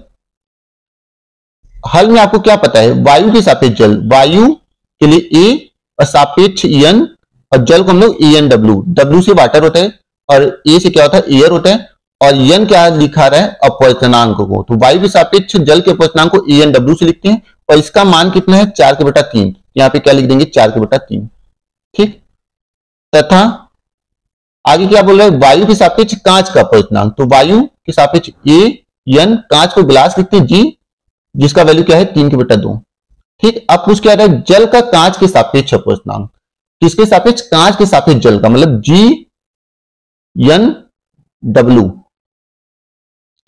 हल में आपको क्या पता है, वायु के सापेक्ष जल, वायु के लिए A और सापेक्ष n और जल को हम लोग ANW, W से वाटर होता है और A से क्या होता है एयर होता है और n क्या लिखा रहा है अपवर्तनांक को। तो वायु के सापेक्ष जल के अपवर्तनांक को ANW से लिखते हैं और इसका मान कितना है 4 के बटा 3। यहाँ पे क्या लिख देंगे 4 के बटा 3। ठीक, तथा आगे क्या बोल रहा है, वायु के सापेक्ष कांच का अपवर्तनांक। तो वायु के सापेक्ष AN, कांच को गिलास लिखते हैं G, जिसका वैल्यू क्या है 3 के बटा 2। ठीक, अब कुछ क्या रहा है, जल का कांच के सापेक्ष अपवर्तनांक। किसके सापेक्ष, कांच के सापेक्ष जल का, मतलब GNW।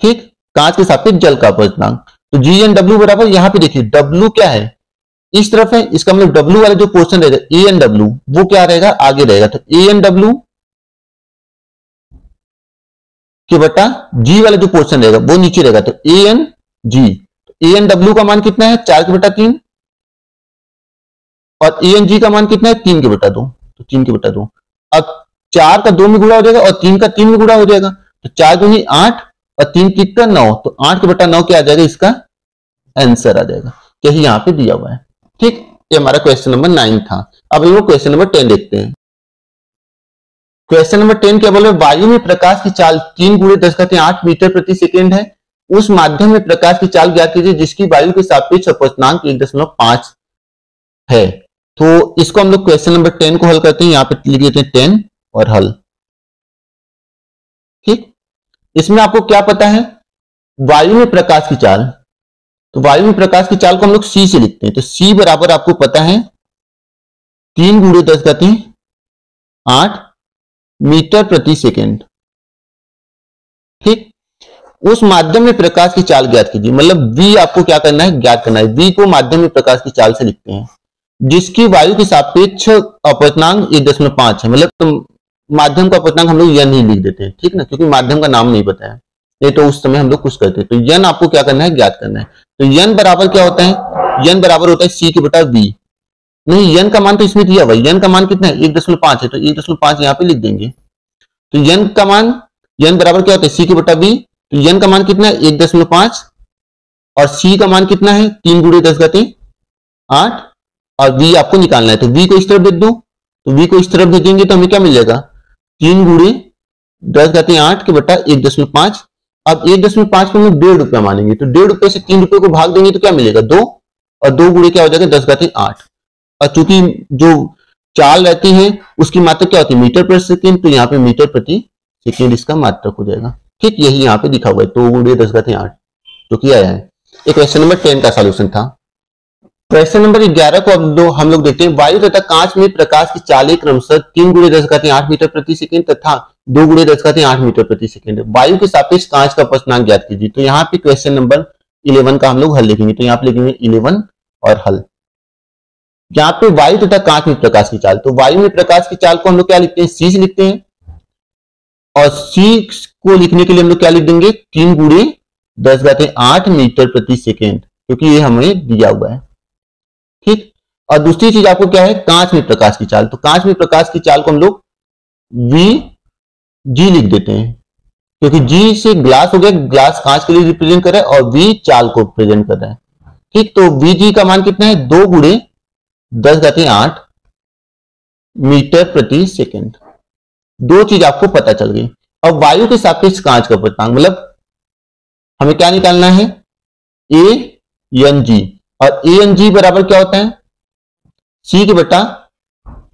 ठीक, कांच के सापेक्ष जल का अपवर्तनांक। तो GNW बराबर यहां पे देखिए W क्या है इस तरफ है, इसका मतलब W वाला जो पोर्शन रहेगा ANW वो क्या रहेगा आगे रहेगा। तो ANW के बटा G वाला जो पोर्शन रहेगा वो नीचे रहेगा। तो ANG, ANW का मान कितना है 4 के बटा 3 और ANG का मान कितना है 3 के बटा 2। तो 3 के बटा 2, अब 4 का 2 में गुणा हो जाएगा और 3 का 3 में गुणा हो जाएगा। तो 4 दूनी 8 और 3 कितना 9। तो 8 के बटा 9 क्या आ जाएगा, इसका आंसर आ जाएगा। यही यहाँ पे दिया हुआ है। ठीक, ये हमारा क्वेश्चन नंबर 9 था। अब हम लोग क्वेश्चन नंबर 10 देखते हैं। क्वेश्चन नंबर 10 क्या बोले, वायु में प्रकाश की चाल 3 × 10⁸ मीटर प्रति सेकेंड है। उस माध्यम में प्रकाश की चाल ज्ञात कीजिए जिसकी वायु के सापेक्ष अपवर्तनांक 1.5 है। तो इसको हम लोग क्वेश्चन नंबर 10 को हल करते हैं, यहां पे लिख देते हैं 10 और हल। ठीक, इसमें आपको क्या पता है, वायु में प्रकाश की चाल, तो वायु में प्रकाश की चाल को हम लोग c से लिखते हैं। तो c बराबर आपको पता है 3 गुणे 10 घाती 8 मीटर प्रति सेकेंड। ठीक, उस माध्यम में प्रकाश की चाल ज्ञात कीजिए, मतलब v आपको क्या करना है, ज्ञात करना है। v को माध्यम में प्रकाश की चाल से लिखते हैं, जिसकी वायु के सापेक्ष अपवर्तनांक 1.5 है। मतलब तो माध्यम का अपवर्तनांक हम लोग n ही लिख देते हैं, ठीक ना, क्योंकि माध्यम का नाम नहीं पता है, नहीं तो उस समय हम लोग कुछ करते हैं। तो n आपको क्या करना है, ज्ञात करना है। तो n बराबर क्या होता है, n बराबर होता है c के बटा v। नहीं, n का मान तो इसमें दिया हुआ है, n का मान कितना है 1.5 है, तो 1.5 यहाँ पे लिख देंगे। तो n का मान, n बराबर क्या होता है c के बटा v। तो n का मान कितना है 1.5 और c का मान कितना है 3 गुणे 10 घाती 8 और v आपको निकालना है। तो v को इस तरफ भेज दो, तो v को इस तरफ भेजेंगे तो हमें क्या मिल जाएगा 3 गुणे 10 घाती 8 के बटा 1.5। अब 1.5 को हम 1.5 रुपया मानेंगे, तो 1.5 रुपये से 3 रुपये को भाग देंगे तो क्या मिलेगा 2, और 2 गुणे क्या हो जाएगा 10 घाती 8। और चूंकि जो चाल रहती है उसकी मात्रक क्या होती है मीटर प्रति सेकेंड, तो यहाँ पे मीटर प्रति सेकेंड इसका मात्रक हो जाएगा। ठीक, यही यहाँ पे दिखा हुआ है 2 गुणे 10 घाती 8 जो कि आया है। ये क्वेश्चन नंबर 10 का सॉल्यूशन था। क्वेश्चन नंबर 11 को हम लोग देखते हैं, वायु तथा कांच में प्रकाश की चालें क्रमशः 3 गुणे 10 घाती 8 मीटर प्रति सेकेंड तथा 2 गुणे 10 घाती 8 मीटर प्रति सेकेंड। वायु के सापेक्ष कांच का अपवर्तनांक ज्ञात कीजिए। तो यहाँ पे क्वेश्चन नंबर 11 का हम लोग हल लिखेंगे, तो यहाँ पे लिखेंगे 11 और हल। यहाँ पे वायु तथा कांच में प्रकाश की चाल, तो वायु में प्रकाश की चाल को हम लोग क्या लिखते हैं, c से लिखते हैं, और c को लिखने के लिए हम लोग क्या लिख देंगे 3 गुणे 10 घाती 8 मीटर प्रति सेकेंड, क्योंकि ये हमें दिया हुआ है। ठीक, और दूसरी चीज आपको क्या है, कांच में प्रकाश की चाल, तो कांच में प्रकाश की चाल को हम लोग Vg लिख देते हैं, क्योंकि G से ग्लास हो गया, ग्लास कांच के लिए रिप्रेजेंट कर रहा है और V चाल को रिप्रेजेंट कर रहा है। ठीक, तो Vg का मान कितना है 2 गुणे 10 घाती 8 मीटर प्रति सेकेंड। दो चीज आपको पता चल गई। अब वायु के सापेक्ष कांच का अपवर्तनांक, मतलब हमें क्या निकालना है ANG, और ANG बराबर क्या होता है C के बटा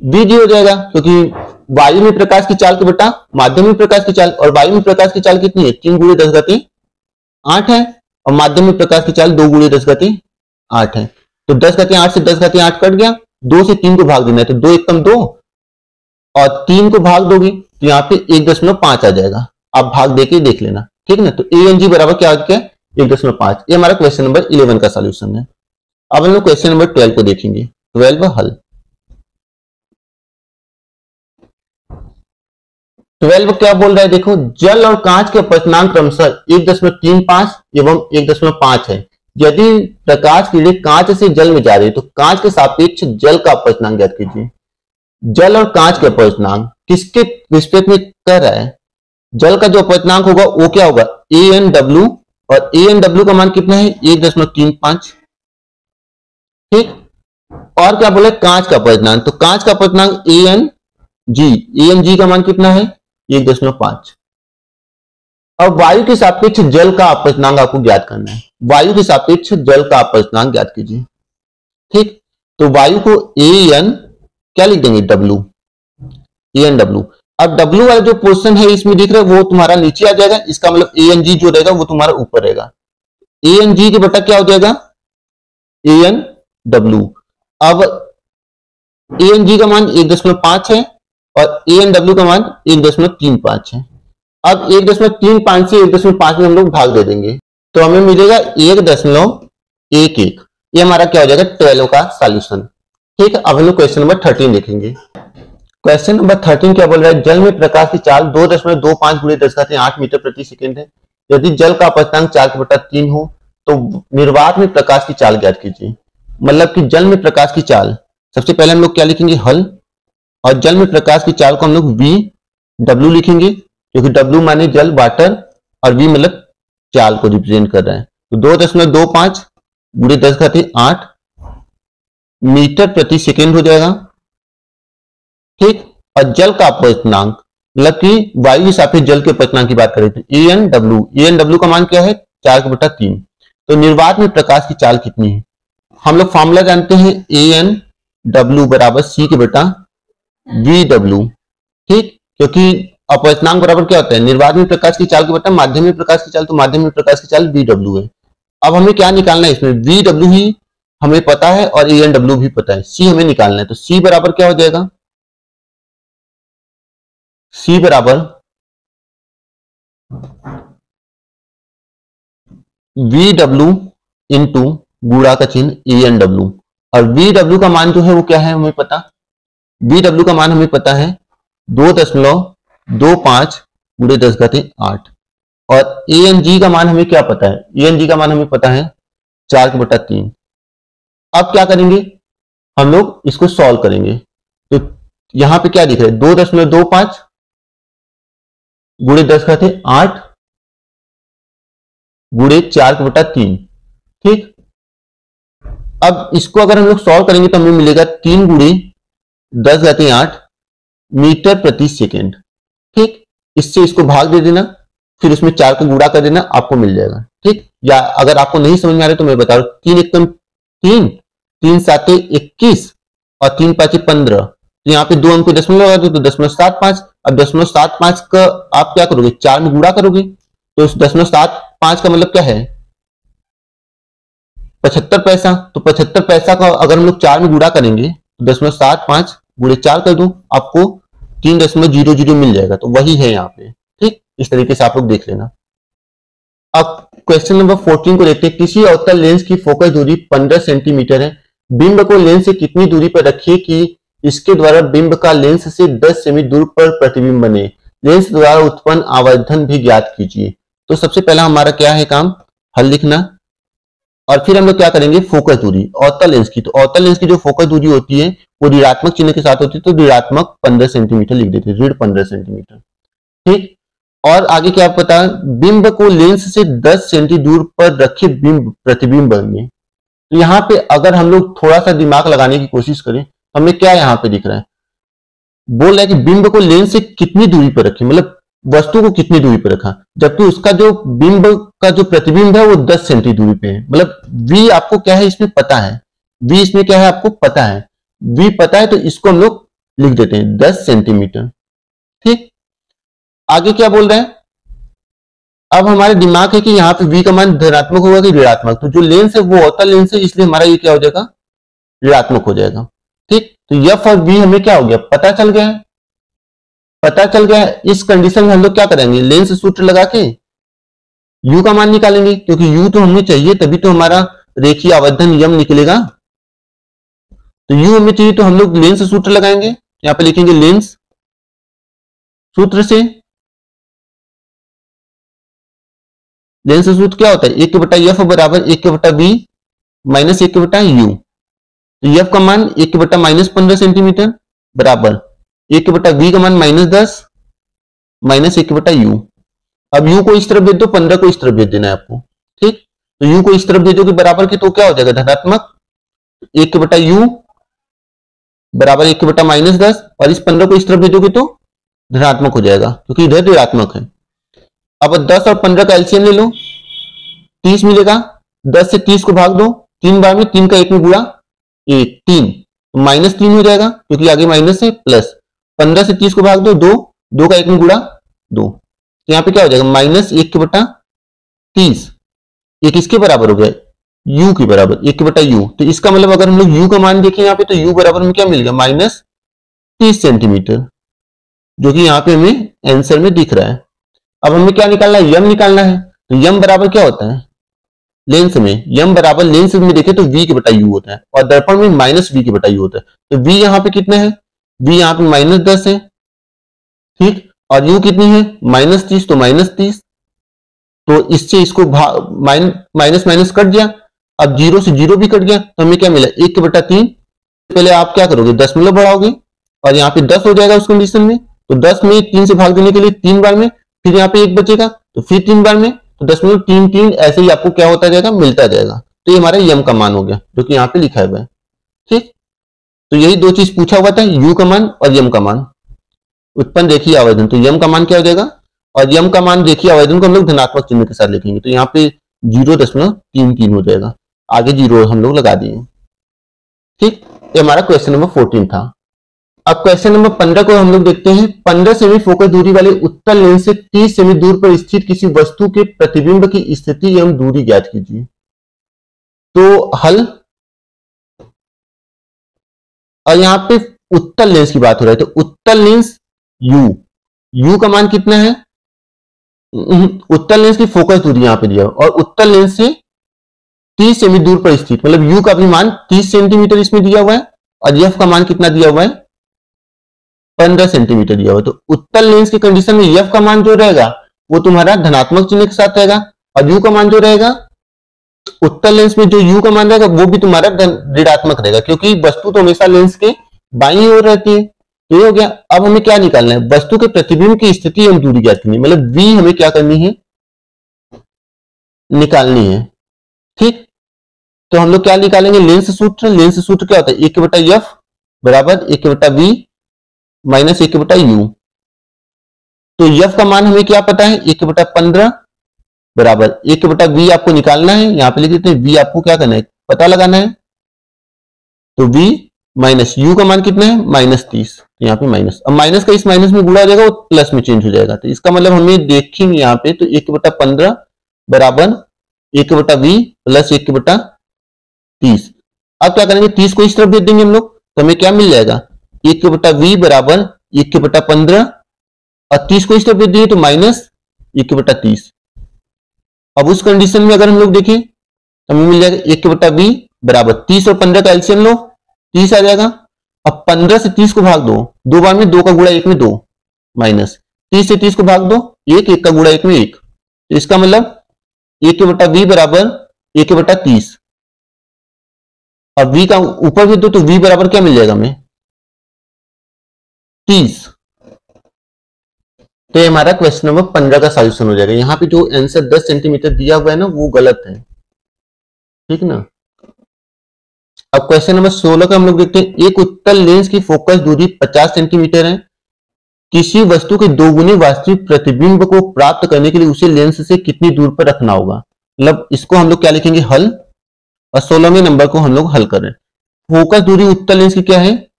Vg हो जाएगा, क्योंकि वायु में प्रकाश की चाल के बटा माध्यम में प्रकाश की चाल, और वायु में प्रकाश की चाल कितनी है 3 गुणे 10 घाती 8 है, और माध्यम में प्रकाश की चाल 2 गुणे 10 घाती 8 है। तो 10 घाती 8 से 10 घाती 8 कट गया, 2 से 3 को भाग देना है, तो 2 एकम 2 और 3 को भाग दोगे तो यहाँ पे 1.5 आ जाएगा। आप भाग देके देख लेना, ठीक है ना। तो ANG बराबर क्या आ गया 1.5। ये हमारा क्वेश्चन नंबर 11 का सॉल्यूशन है। अब हम लोग क्वेश्चन नंबर 12 को देखेंगे, 12 हल। 12 क्या बोल रहा है, देखो जल और कांच के अपवर्तनांक क्रमशः 1.35 एवं 1.5 है। यदि प्रकाश की किरण कांच से जल में जा रही है तो कांच के सापेक्ष जल का अपवर्तनांक ज्ञात कीजिए। जल और कांच के अपवर्तनांक किसके रिस्पेक्ट में कर रहा है, जल का जो अपवर्तनांक होगा वो क्या होगा ANW, और ANW का मान कितना है 1.35। ठीक, और क्या बोले कांच का अपवर्तनांक, तो कांच का अपवर्तनांक ANG का मान कितना है 1.5। अब वायु के सापेक्ष जल का अपवर्तनांक आपको ज्ञात करना है। वायु के सापेक्ष जल का अपवर्तनांक ज्ञात कीजिए। ठीक, तो वायु को AN क्या लिख देंगे W, ANW। अब W वाला जो पोर्शन है इसमें दिख रहा है वो तुम्हारा नीचे आ जाएगा, इसका मतलब ANG जो रहेगा वो तुम्हारा ऊपर रहेगा। ANG के बटा क्या हो जाएगा ANW। अब ANG का मान 1.5 है और ANW का मान 1.35 है। अब 1.35 से 1.5 में हम लोग भाग दे देंगे तो हमें मिलेगा 1.11। ये हमारा क्या हो जाएगा 12 का सॉल्यूशन। ठीक है, अब हम लोग क्वेश्चन नंबर 13 देखेंगे। क्वेश्चन नंबर 13 क्या बोल रहा है, जल में प्रकाश की चाल 2.25 गुणे 10 घाती 8 मीटर प्रति सेकेंड है। यदि जल का अपवर्तनांक 4/3 हो तो निर्वात में प्रकाश की चाल ज्ञात कीजिए। मतलब कि जल में प्रकाश की चाल, सबसे पहले हम लोग क्या लिखेंगे हल, और जल में प्रकाश की चाल को हम लोग VW लिखेंगे, क्योंकि W माने जल वाटर और V मतलब चाल को रिप्रेजेंट कर रहा है। तो 2.25 गुणे 10 घाती 8 मीटर प्रति सेकेंड हो जाएगा। ठीक, और जल का अपवर्तनांक मतलब कि वायु के सापेक्ष जल के अपवर्तनांक की बात करें तो ANW का मान क्या है 4/3। तो निर्वात में प्रकाश की चाल कितनी है, हम लोग फॉर्मूला जानते हैं W बराबर C के बटा VW। ठीक, क्योंकि अपवर्तनांक बराबर क्या होता है, निर्वात में प्रकाश की चाल के बटा माध्यम में प्रकाश की चाल, तो माध्यम में प्रकाश की चाल VW है। अब हमें क्या निकालना है, इसमें VW ही हमें पता है और ANW भी पता है, C हमें निकालना है। तो C बराबर क्या हो जाएगा, C बराबर VW इंटू गुणा का चिन्ह ANW। और VW का मान जो है वो क्या है हमें पता, VW का मान हमें पता है 2.25 गुणे 10⁸। और ANG का मान हमें क्या पता है, ANG का मान हमें पता है 4/3। अब क्या करेंगे, हम लोग इसको सॉल्व करेंगे। तो यहां पे क्या दिख रहा है, 2.25 गुणे 10⁸ गुणे 4/3। ठीक, अब इसको अगर हम लोग सॉल्व करेंगे तो हमें मिलेगा 3 गुणे 10⁸ मीटर प्रति सेकेंड। ठीक, इससे इसको भाग दे देना, फिर उसमें 4 को गुणा कर देना, आपको मिल जाएगा। ठीक, या अगर आपको नहीं समझ में आ रहा तो मैं बता रहा हूं, 3 एकम 3, 3 7 21 और 3 5 15। तो यहाँ पे 2 अंक को दशमलव लगा दो तो 0.75। अब 0.75 का आप क्या करोगे, 4 में गुणा करोगे, तो उस 0.75 का मतलब क्या है 75 पैसा। तो 75 पैसा का अगर हम लोग 4 में गुणा करेंगे तो 0.75 गुणे 4 कर दो, आपको 3.00 मिल जाएगा। तो वही है यहाँ पे। ठीक, इस तरीके से आप लोग देख लेना। अब क्वेश्चन नंबर 14 को देखते हैं। किसी अवतल लेंस की फोकस दूरी 15 सेंटीमीटर है। बिंब को लेंस से कितनी दूरी पर रखिए कि इसके द्वारा बिंब का लेंस से 10 सेमी दूर पर प्रतिबिंब बने। लेंस द्वारा उत्पन्न आवर्धन भी ज्ञात कीजिए। तो सबसे पहला हमारा क्या है काम, हल लिखना, और फिर हम लोग क्या करेंगे, फोकस दूरी अवतल लेंस की। तो अवतल लेंस की जो फोकस दूरी होती है वो ऋणात्मक चिन्ह के साथ होती है, तो ऋणात्मक 15 सेंटीमीटर लिख देते हैं, ऋण 15 सेंटीमीटर। ठीक, और आगे क्या पता, बिंब को लेंस से 10 सेंटी दूर पर रखे बिंब प्रतिबिंब बनेंगे। तो यहाँ पे अगर हम लोग थोड़ा सा दिमाग लगाने की कोशिश करें, हमें क्या यहाँ पे दिख रहा है, बोल रहा है कि बिंब को लेंस से कितनी दूरी पर रखें, मतलब वस्तु को कितनी दूरी पर रखा, जबकि उसका जो बिंब का जो प्रतिबिंब है वो 10 सेंटी दूरी पे है। मतलब v आपको क्या है इसमें पता है, v इसमें क्या है आपको पता है, v पता है, तो इसको हम लोग लिख देते हैं 10 सेंटीमीटर। ठीक, आगे क्या बोल रहे हैं, अब हमारे दिमाग है कि यहाँ पे v का मान धनात्मक होगा कि ऋणात्मक। तो जो लेंस है वो अवतल लेंस है, इसलिए हमारा ये क्या हो जाएगा, ऋणात्मक हो जाएगा। ठीक, तो f और v हमें क्या हो गया, पता चल गया है, पता चल गया है। इस कंडीशन में हम लोग क्या करेंगे, लेंस सूत्र लगा के u का मान निकालेंगे, क्योंकि u तो हमें चाहिए, तभी तो हमारा रेखीय आवर्धन यम निकलेगा। तो u हमें चाहिए, तो हम लोग लेंस सूत्र लगाएंगे। यहां पे लिखेंगे लेंस सूत्र से, लेंस सूत्र क्या होता है, 1/f बराबर 1/v माइनस 1/u। तो f का मान 1/-15 सेंटीमीटर बराबर 1/v का मान -10 माइनस 1/u। अब u को इस तरफ भेज दो, 15 को इस तरफ भेज देना है आपको। ठीक, तो u को इस तरफ भेजोगे बराबर के, तो क्या हो जाएगा धनात्मक 1/u बराबर 1/-10, और इस 15 को इस तरफ भेजोगे तो धनात्मक हो जाएगा, क्योंकि इधर ऋणात्मक है। अब 10 और 15 का एलसीएम ले लो, 30 मिलेगा। 10 से 30 को भाग दो 3 बार में, 3 का 1 में गुणा 1 3, -3 हो जाएगा क्योंकि आगे माइनस है, प्लस 15 से 30 को भाग दो 2, 2 का 1 में गुणा 2। तो यहाँ पे क्या हो जाएगा -1/30, एक इसके बराबर हो गया u के बराबर 1/u। तो इसका मतलब अगर हम लोग u का मान देखें यहाँ पे, तो u बराबर में क्या मिल गया -30 सेंटीमीटर, जो कि यहाँ पे हमें आंसर में दिख रहा है। अब हमें क्या निकालना है, यम निकालना है। तो यम बराबर क्या होता है लेंस में, यम बराबर लेंस में देखें तो v/u होता है, और दर्पण में -v/u होता है। तो v यहाँ पे कितना है, v यहाँ पे -10 है। ठीक, और u कितनी है -30, तो -30, तो इससे इसको माइनस माइनस कट गया। अब 0 से 0 भी कट गया, तो हमें क्या मिला 1/3। पहले आप क्या करोगे, दशमलव बढ़ाओगे, और यहाँ पे 10 हो जाएगा उस कंडीशन में। तो 10 में 3 से भाग देने के लिए 3 बार में, फिर यहाँ पे 1 बचेगा, तो फिर 3 बार में, तो 0.33 ऐसे ही आपको क्या होता जाएगा, मिलता जाएगा। तो ये हमारा यम का मान हो गया, जो कि यहाँ पे लिखा हुआ है। ठीक, तो यही दो चीज पूछा हुआ था, यू का मान और यम का मान। उत्पन्न रेखीय आवर्धन, तो यम का मान क्या हो जाएगा, और यम का मान रेखीय आवर्धन को हम लोग धनात्मक चिन्ह के साथ लिखेंगे। तो यहाँ पे 0.33 हो जाएगा, आगे 0 हम लोग लगा दिए। ठीक, ये हमारा क्वेश्चन नंबर 14 था। अब क्वेश्चन नंबर 15 को हम लोग देखते हैं। 15 सेमी फोकस दूरी वाले उत्तल लेंस से 30 सेमी दूर पर स्थित किसी वस्तु के प्रतिबिंब की स्थिति एवं दूरी ज्ञात कीजिए। तो हल, और यहां पे उत्तल लेंस की बात हो रही है, तो उत्तल लेंस U का मान कितना है? उत्तल लेंस की फोकस दूरी यहां पे दिया और उत्तल लेंस से 30 सेमी दूर पर स्थित, मतलब U का भी मान 30 सेंटीमीटर इसमें दिया हुआ है और F का मान कितना दिया हुआ है? 15 सेंटीमीटर दिया हुआ है। तो उत्तल लेंस की कंडीशन में F का मान जो रहेगा वो तुम्हारा धनात्मक चिन्ह के साथ रहेगा और U का मान जो रहेगा, उत्तल लेंस में जो U का मान रहेगा वो भी तुम्हारा ऋणात्मक रहेगा, क्योंकि वस्तु तो हमेशा लेंस के बाईं ओर रहती है। तो ये हो गया। अब हमें क्या निकालना है? वस्तु के प्रतिबिंब की स्थिति एवं दूरी ज्ञात करनी है, मतलब V हमें क्या करनी है? निकालनी है। ठीक, तो हम लोग क्या निकालेंगे? लेंस सूत्र। लेंस सूत्र क्या होता है? 1/f बराबर 1/v माइनस 1/u। तो f का मान हमें क्या पता है? 1/15 बराबर 1/v आपको निकालना है। यहां पे लिख देते हैं v आपको क्या करना है? पता लगाना है। तो v माइनस u का मान कितना है? -30। यहाँ पे माइनस, अब माइनस का इस माइनस में गुणा हो जाएगा, वो प्लस में चेंज हो जाएगा। तो इसका मतलब हमें देखेंगे यहाँ पे, तो 1/15 बराबर 1/v प्लस 1/30। अब क्या करेंगे? 30 को इस तरफ भेज देंगे हम लोग, तो हमें क्या मिल जाएगा? 1/v बराबर 1/15 और 30 को इस तरफ भेज देंगे तो माइनस 1/30। अब उस कंडीशन में अगर हम लोग देखें तो हमें मिल जाएगा 1/v बराबर 30 और 15 का एलसीएम लो, 30 आ जाएगा। अब 15 से 30 को भाग दो, दो बार में, 2 का गुणा 1 में 2, माइनस 30 से 30 को भाग दो, 1 का गुणा 1 में 1। तो इसका मतलब 1/v बराबर 1/30 और v का ऊपर भेज दो तो v बराबर क्या मिल जाएगा हमें? 30। तो ये हमारा क्वेश्चन नंबर 15 का सॉल्यूशन हो जाएगा। यहाँ पे जो आंसर 10 सेंटीमीटर दिया हुआ है ना, वो गलत है। ठीक ना। अब क्वेश्चन नंबर 16 का हम लोग देखते हैं। एक उत्तल लेंस की फोकस दूरी 50 सेंटीमीटर है। किसी वस्तु के दोगुने वास्तविक प्रतिबिंब को प्राप्त करने के लिए उसे लेंस से कितनी दूर पर रखना होगा? मतलब इसको हम लोग क्या लिखेंगे? हल। और 16वें नंबर को हम लोग हल कर रहे हैं। फोकस दूरी उत्तल लेंस की क्या है?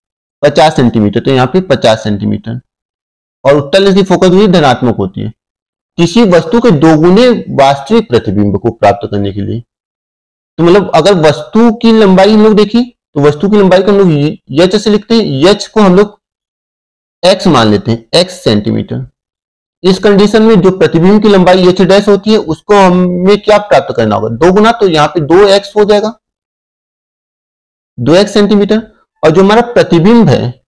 50 सेंटीमीटर। तो यहाँ पे 50 सेंटीमीटर और उत्तल लेंस की फोकस दूरी धनात्मक होती है। किसी वस्तु के दोगुने वास्तविक प्रतिबिंब को प्राप्त करने के लिए, तो मतलब अगर वस्तु की लंबाई हम लोग देखें तो वस्तु की लंबाई को हम लोग h से लिखते हैं, h को हम लोग x मान लेते हैं, x सेंटीमीटर। इस कंडीशन में जो प्रतिबिंब की लंबाई h डैश होती है उसको हमें क्या प्राप्त करना होगा? 2 गुना, तो यहाँ पे 2x हो जाएगा, 2x सेंटीमीटर। और जो हमारा प्रतिबिंब है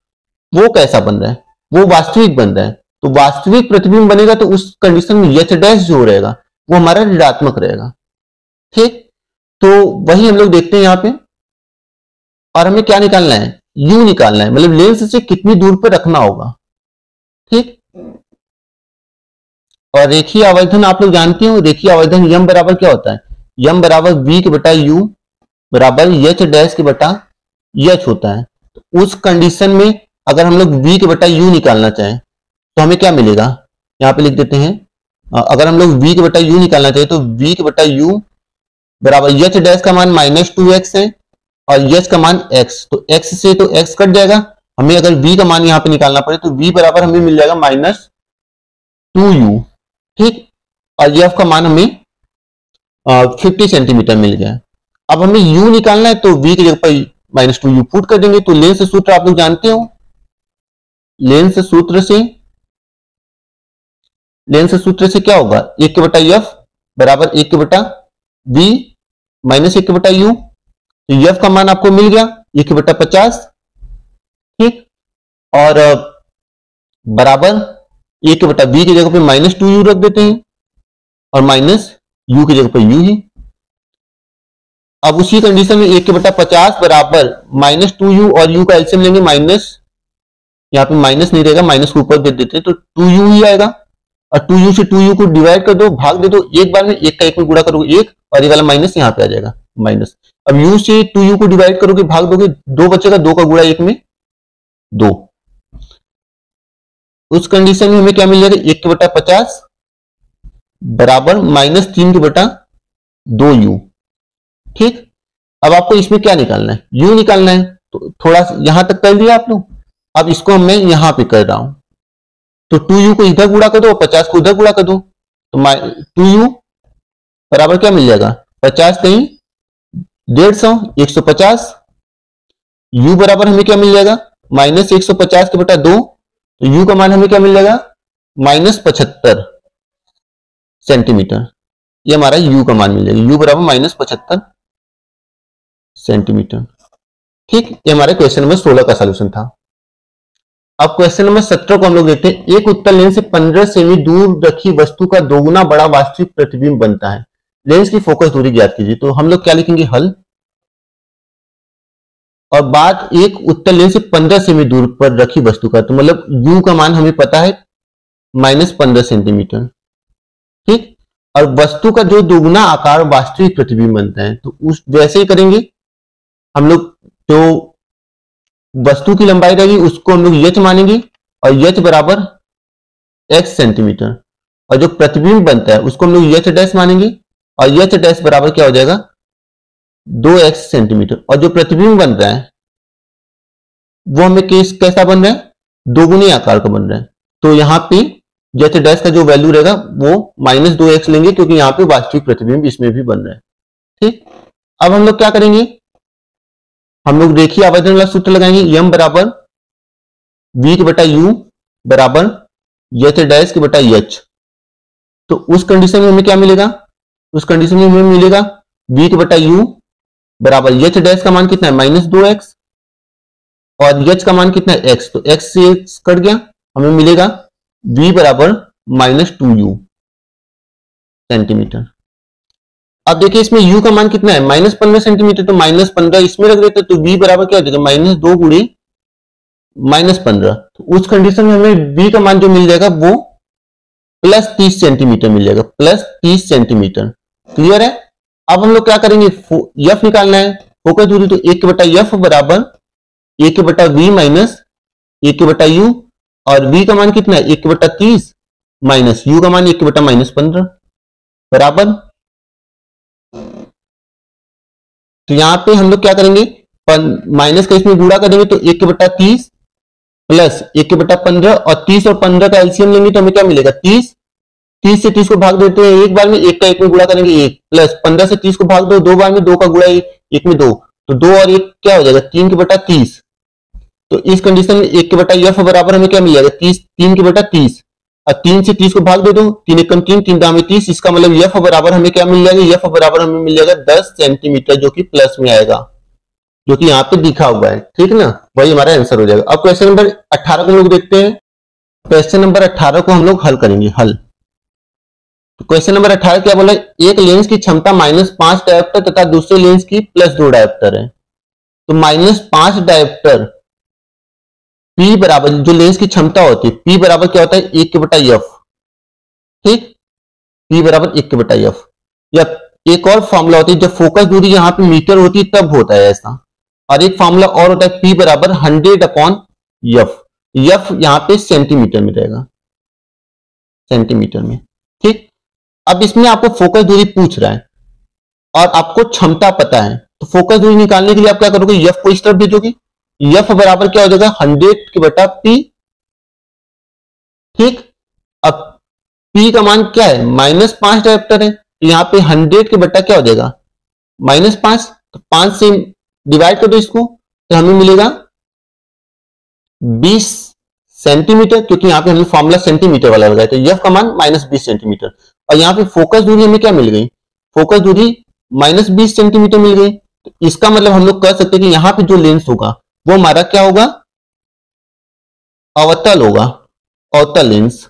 वो कैसा बन रहा है? वो वास्तविक बन रहा है। तो वास्तविक प्रतिबिंब बनेगा तो उस कंडीशन में h डैश जो रहेगा वो हमारा ऋणात्मक रहेगा। ठीक, तो वही हम लोग देखते हैं यहाँ पे। और हमें क्या निकालना है? u निकालना है, मतलब लेंस से कितनी दूर पर रखना होगा। ठीक, और रेखीय आवर्धन आप लोग जानते हो, रेखीय आवर्धन यम बराबर क्या होता है? यम बराबर v के बटा u बराबर h डैश के बटा h होता है। तो उस कंडीशन में अगर हम लोग v के बटा u निकालना चाहें तो हमें क्या मिलेगा? यहाँ पे लिख देते हैं। अगर हम लोग v के बटा u निकालना चाहें तो v के बटा u बराबर h डैश का मान -2x है और h का मान x, तो x से तो x कट जाएगा। हमें अगर v का मान यहाँ पे निकालना पड़े तो v बराबर हमें मिल जाएगा -2u। ठीक, और f का मान हमें 50 सेंटीमीटर मिल गया। अब हमें u निकालना है तो v की जगह पर -2u पुट कर देंगे। तो लेंस सूत्र आप लोग जानते हो, लेंस सूत्र से क्या होगा? 1/f बराबर 1/v माइनस 1/u। तो f का मान आपको मिल गया 1/50। ठीक, और बराबर 1/v की जगह पे -2u रख देते हैं और माइनस u की जगह पे u ही। अब उसी कंडीशन में 1/50 बराबर -2u और u का एलसीएम लेंगे, माइनस, यहाँ पे माइनस नहीं रहेगा, माइनस के ऊपर दे देते हैं तो 2u ही आएगा। और 2u से 2u को डिवाइड कर दो, भाग दे दो, एक बार में 1 का 1 में गुणा करोगे 1 और ये वाला माइनस यहाँ पे आ जाएगा माइनस। अब u से 2u को डिवाइड करोगे, भाग दोगे, 2 बचेगा, 2 का गुणा 1 में 2। उस कंडीशन में हमें क्या मिल जाएगा? 1/50 बराबर -3/2u। ठीक, अब आपको इसमें क्या निकालना है? u निकालना है। तो थोड़ा यहां तक कर लिया आप लोग। अब इसको मैं यहां पे कर रहा हूं, तो 2u को इधर गुणा कर दो, 50 को उधर गुणा कर दो, तो 2u बराबर क्या मिल जाएगा, 50 नहीं 150, 150। u बराबर हमें क्या मिल जाएगा, -150 के बटा 2, तो u का मान हमें क्या मिल जाएगा, -75 सेंटीमीटर। ये हमारा u का मान मिल जाएगा, u बराबर -75 सेंटीमीटर। ठीक, ये हमारे क्वेश्चन नंबर 16 का सॉल्यूशन था। अब क्वेश्चन नंबर 17 को हम लोग देखते हैं। एक उत्तल लेंस से 15 सेमी दूर रखी वस्तु का दोगुना बड़ा वास्तविक प्रतिबिंब बनता है, लेंस की फोकस दूरी ज्ञात कीजिए। तो हम लोग क्या लिखेंगे, हल। और बात एक उत्तल लेंस से 15 सेमी दूर पर रखी वस्तु का, तो मतलब u का मान हमें पता है -15 सेंटीमीटर। ठीक, और वस्तु का जो दोगुना आकार वास्तविक प्रतिबिंब बनता है, तो उस वैसे ही करेंगे हम लोग। जो वस्तु की लंबाई रहेगी उसको हम लोग h मानेंगे, और h बराबर x सेंटीमीटर, और जो प्रतिबिंब बनता है उसको हम लोग h डैश मानेंगे, और h डैश बराबर क्या हो जाएगा, 2x सेंटीमीटर। और जो प्रतिबिंब बन रहा है वो हमें कैसा बन रहा है, दोगुने आकार का बन रहा है। तो यहाँ पे h डैश का जो वैल्यू रहेगा वो -2x लेंगे, क्योंकि यहाँ पे वास्तविक प्रतिबिंब इसमें भी बन रहा है। ठीक, अब हम लोग क्या करेंगे, हम लोग रेखीय आवर्धन वाला सूत्र लगाएंगे, m बराबर v के बटा u बराबर h डैश के बटा h। तो उस कंडीशन में हमें क्या मिलेगा, उस कंडीशन में हमें मिलेगा v के बटा u बराबर h डैश का मान कितना है, -2x, और h का मान कितना है, x। तो x से x कट गया, हमें मिलेगा v बराबर -2u सेंटीमीटर। अब देखिए इसमें u का मान कितना है, -15 सेंटीमीटर, तो -15 इसमें रख देते, तो v बराबर क्या हो जाएगा, -2 गुणे -15। तो उस कंडीशन में हमें v का मान जो मिल जाएगा वो +30 सेंटीमीटर मिल जाएगा, +30 सेंटीमीटर। क्लियर है। अब हम लोग क्या करेंगे, f निकालना है, फोकस दूरी, तो 1 के बटा f बराबर 1 के बटा v माइनस 1 के बटा u, और v का मान कितना है, 1 के बटा 30 माइनस u का मान 1 के बटा -15 बराबर। तो यहां पे हम लोग क्या करेंगे, माइनस का इसमें गुणा करेंगे, तो 1 के बटा 30 प्लस 1 के बटा 15, और 30 और 15 का एलसीएम लेंगे तो हमें क्या मिलेगा, 30। 30 से 30 को भाग देते हैं एक बार में, 1 का 1 में गुणा करेंगे 1, प्लस 15 से 30 को भाग दो 2 बार में, 2 का गुणा 1 में 2, तो 2 और 1 क्या हो जाएगा, 3 के बटा 30। तो इस कंडीशन में 1 के बटा f बराबर हमें क्या मिल जाएगा, 30, 3 के बटा 30, और 3 से 30 को भाग दे दो, 3 एकम 3, 3 दाम 30। इसका मतलब f बराबर हमें क्या मिल जाएगा, f बराबर हमें मिल जाएगा 10 सेंटीमीटर, जो कि प्लस में आएगा, जो कि यहाँ पे दिखा हुआ है। ठीक ना, वही हमारा आंसर हो जाएगा। अब क्वेश्चन नंबर 18 को हम लोग देखते हैं। क्वेश्चन नंबर 18 को हम लोग हल करेंगे, हल। तो क्वेश्चन नंबर 18 क्या बोला, एक लेंस की क्षमता -5 डायोप्टर तथा दूसरे लेंस की +2 डायोप्टर है। तो -5 डायोप्टर P बराबर, जो लेंस की क्षमता होती है, P बराबर क्या होता है, 1 के बटा f। ठीक, P बराबर 1 के बटा f। या एक और फॉर्मूला होती है, जब फोकस दूरी यहाँ पे मीटर होती है तब होता है ऐसा, और एक फॉर्मूला और होता है P बराबर 100/f। f यहाँ पे सेंटीमीटर में रहेगा, सेंटीमीटर में। ठीक, अब इसमें आपको फोकस दूरी पूछ रहा है और आपको क्षमता पता है, तो फोकस दूरी निकालने के लिए आप क्या करोगे, f को इस तरफ भेजोगे, f बराबर क्या हो जाएगा, 100 के बटा p। ठीक, अब p का मान क्या है, -5 डायोप्टर है, तो यहाँ पे 100 के बटा क्या हो जाएगा, -5, तो 5 से डिवाइड कर दो इसको, तो हमें मिलेगा 20 सेंटीमीटर, क्योंकि यहाँ पे हमने फॉर्मूला सेंटीमीटर वाला लगाया, तो f का मान -20 सेंटीमीटर। और यहाँ पे फोकस दूरी हमें क्या मिल गई, फोकस दूरी -20 सेंटीमीटर मिल गई। तो इसका मतलब हम लोग कह सकते हैं कि यहाँ पे जो लेंस होगा वो हमारा क्या होगा, अवतल होगा, अवतल लेंस।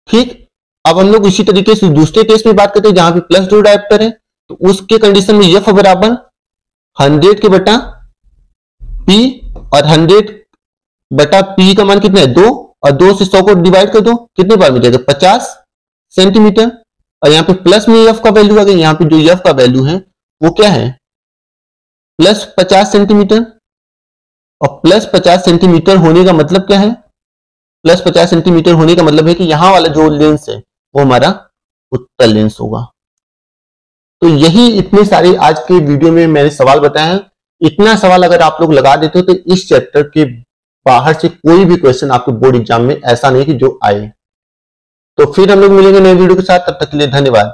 ठीक, अब हम लोग इसी तरीके से दूसरे केस में बात करते हैं जहां पे +2 डायोप्टर है, तो उसके कंडीशन में f बराबर 100 के बटा p, और 100 बटा p का मान कितना है, 2, और 2 से 100 को डिवाइड कर दो, कितने बार मिलेगा, 50 सेंटीमीटर। और यहाँ पे प्लस में f का वैल्यू आ गया, यहाँ पे जो f का वैल्यू है वो क्या है, +50 सेंटीमीटर। और +50 सेंटीमीटर होने का मतलब क्या है, +50 सेंटीमीटर होने का मतलब है कि यहां वाला जो लेंस है वो हमारा उत्तल लेंस होगा। तो यही इतने सारे आज के वीडियो में मैंने सवाल बताए हैं। इतना सवाल अगर आप लोग लगा देते हो तो इस चैप्टर के बाहर से कोई भी क्वेश्चन आपके बोर्ड एग्जाम में ऐसा नहीं कि जो आए। तो फिर हम लोग मिलेंगे नए वीडियो के साथ, तब तक के लिए धन्यवाद।